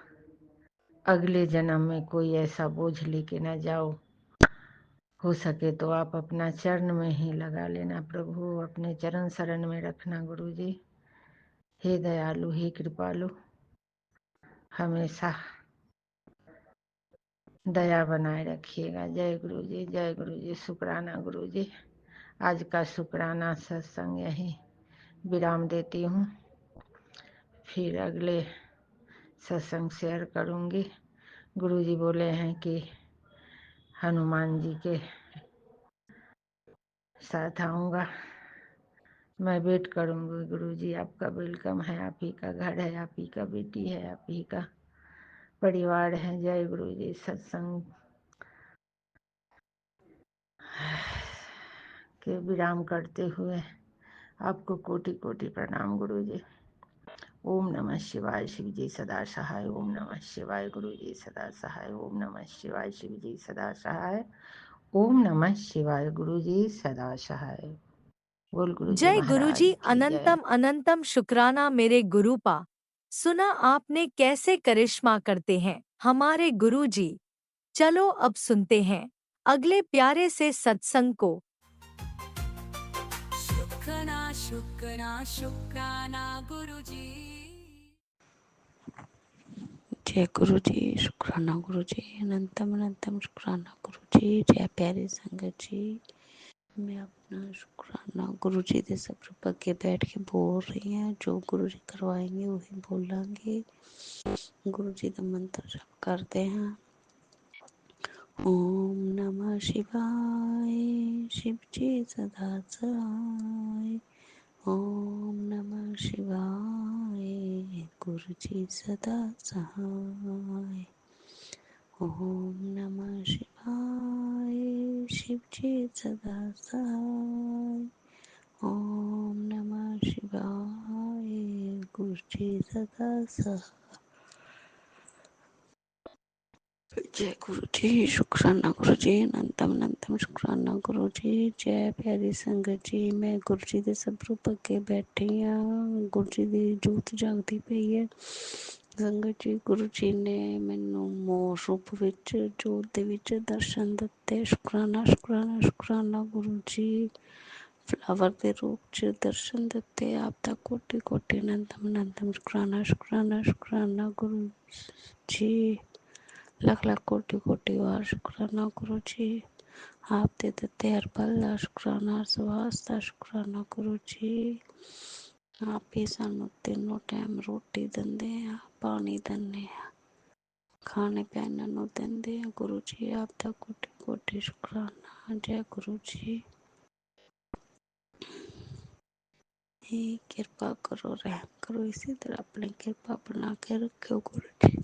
अगले जन्म में कोई ऐसा बोझ लेके ना जाओ। हो सके तो आप अपना चरण में ही लगा लेना प्रभु, अपने चरण शरण में रखना गुरु जी। हे दयालु, हे कृपालु, हमेशा दया बनाए रखिएगा। जय गुरु जी, जय गुरु जी। शुक्राना गुरु जी। आज का शुक्राना सत्संग यही विराम देती हूँ, फिर अगले सत्संग शेयर करूँगी। गुरु जी बोले हैं कि हनुमान जी के साथ आऊँगा, मैं वेट करूँगी। गुरु जी आपका वेलकम है, आप ही का घर है, आप ही का बेटी है, आप ही का परिवार है। जय गुरु जी। सत्संग के विराम करते हुए आपको कोटि कोटि प्रणाम गुरु जी। ओम नमः शिवाय। शिव जी सदा सहाय। ओम नमः शिवाय। गुरु जी सदा सहाय। ओम नमः शिवाय। शिव जी सदा सहाय। ओम नमः शिवाय। गुरु जी सदा सहाय। बोल गुरु जी जय महाराज गुरुजी। की जय। अनंतम अनंतम शुक्राना मेरे गुरुपा। सुना आपने कैसे करिश्मा करते हैं हमारे गुरुजी। चलो अब सुनते हैं अगले प्यारे से सत्संग को। शुक्राना शुक्राना शुक्राना गुरुजी। जय गुरु जी। शुक्राना गुरु जी। अनंतम अनंतम शुक्राना गुरु जी। जय प्यारे संगत जी। मैं अपना शुक्राना गुरु जी के सब अगे बैठ के बोल रही हैं। जो गुरु जी करवाएंगे वही बोलांगे। गुरु जी का मंत्र जप करते हैं। ओम नमः शिवाय, शिव जी सदा सहाय। ओम नमः शिवाय, गुरु जी सदा सहाय। ओम नमः शिवाय, शिव जी सदा सहाय। ओम नमः शिवाय, गुरु जी सदा सहाय। जय गुरु जी, शुक्राना गुरु जी, अनंतम अनंतम शुक्राना गुरु जी। जय प्यारी संगत जी, मैं गुरु जी के सब रूप अगे बैठी हाँ। गुरु जी की जोत जागती पई है। संगत जी, गुरु जी ने मैनू मोर रूप विच जोत दे विच दर्शन दिते। शुक्राना शुक्राना शुक्राना गुरु जी। फ्लावर के रूप च दर्शन दिते। आपका कोटि कोटि अनंतम अनंतम शुक्राना शुक्राना शुक्राना गुरु जी। लख लख कोटि कोटि बार शुक्राना गुरु जी। आप दे दिते हर पल दा शुक्राना, सवास दा शुक्राना गुरु जी। आप ही सानू तीनों टाइम रोटी दिंदे आ, पानी दिंदे आ, खाने पीने नू दिंदे आ गुरु जी। आपका कोटि कोटि शुक्राना। जय गुरु जी। कृपा करो, रहम करो, इसी तरह अपनी कृपा बना के रखो गुरु जी।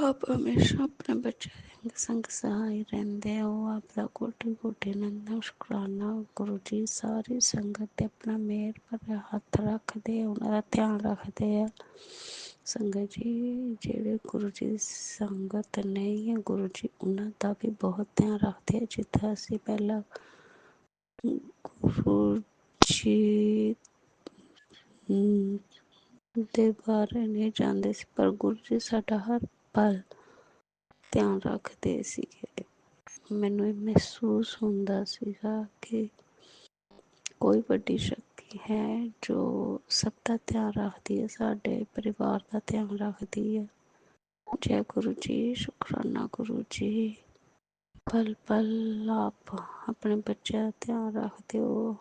आप हमेशा अपने बच्चे के संग सहाय रहंदे हो। आपका कोटि कोटि अनंतम शुक्राना गुरु जी। सारी संगत ते अपना मेहर पर हथ रखदे, उन्हां दा ध्यान रखदे आ। संगत जी जेड़े गुरु जी दी संगत नहीं है गुरु जी उन्हां दा भी बहुत ध्यान रखदे आ। जिथे असीं पहला गुरु जी दे बारे नहीं जानते सी, पर गुरु जी साडा हर पल ध्यान रखते सीगे। मैनू महसूस होंदा सीगा कि कोई बड़ी शक्ति है जो सबका ध्यान रखती है, साडे परिवार का ध्यान रखती है। जय गुरु जी, शुक्राना गुरु जी। पल पल आप अपने बच्चे का ध्यान रखते हो।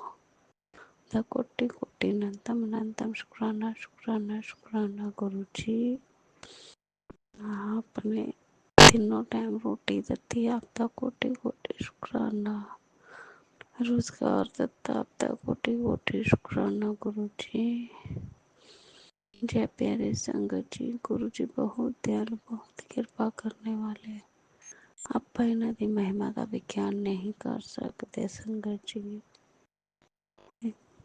दा कोटि कोटि अनंतम अनंतम शुक्राना शुक्राना शुक्राना गुरु जी। आपने तीनों टाइम रोटी देती, आपका कोटि कोटि शुक्राना। रोजगार देता, आपका कोटि कोटि शुक्राना गुरु जी। जय प्यारे संगत जी, गुरु जी बहुत दयालु, बहुत कृपा करने वाले। आप इन्हां दी महिमा का विज्ञान नहीं कर सकते। संगत जी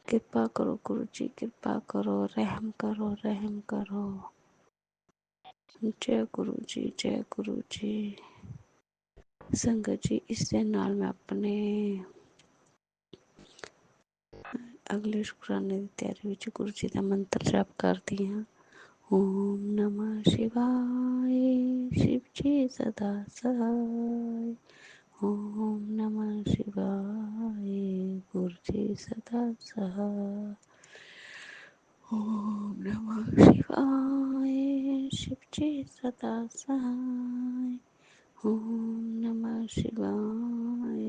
कृपा करो गुरु जी, कृपा करो, रहम करो, रहम करो। जय गुरु जी, जय गुरु जी। संगत जी इस दे नाल मैं अपने अगले शुक्राने की तैयारी विच गुरु जी का मंत्र जप करती हाँ। ओम नमः शिवाय, शिव जी सदा सहाय। ओम नमः शिवाय, गुरु जी सदा सहाय। ओम नमः शिवाय, शिव जी सदा सहाय। ओम नमः शिवाय,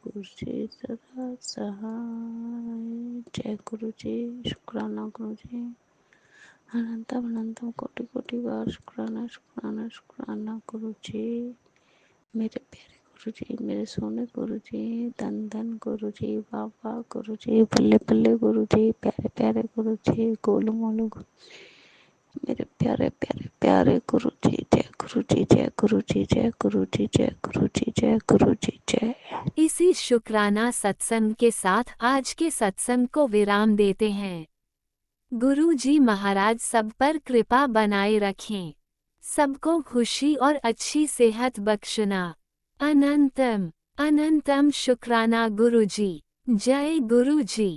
गुरु जी सदा सहाय। जय गुरु जी, शुक्राना गुरु जी। अनंतम अनंतम कोटि कोटि बार शुक्राना शुक्राना शुक्राना गुरु जी। मेरे प्यारे गुरु जी, मेरे सोने गुरु जी, धन धन गुरु जी, वाह वाह गुरु जी, बल्ले बल्ले गुरु जी, प्यारे प्यारे गुरु जी, गोलू मोलू गुरु जी, मेरे प्यारे प्यारे प्यारे गुरु जी। जय गुरु जी, जय गुरु जी, जय गुरु जी, जय गुरु जी, जय गुरु जी, जय। इसी शुक्राना सत्संग के साथ आज के सत्संग को विराम देते हैं। गुरु जी महाराज सब पर कृपा बनाए रखें, सबको खुशी और अच्छी सेहत बख्शना। अनंतम अनंतम शुक्राना गुरु जी। जय गुरु जी।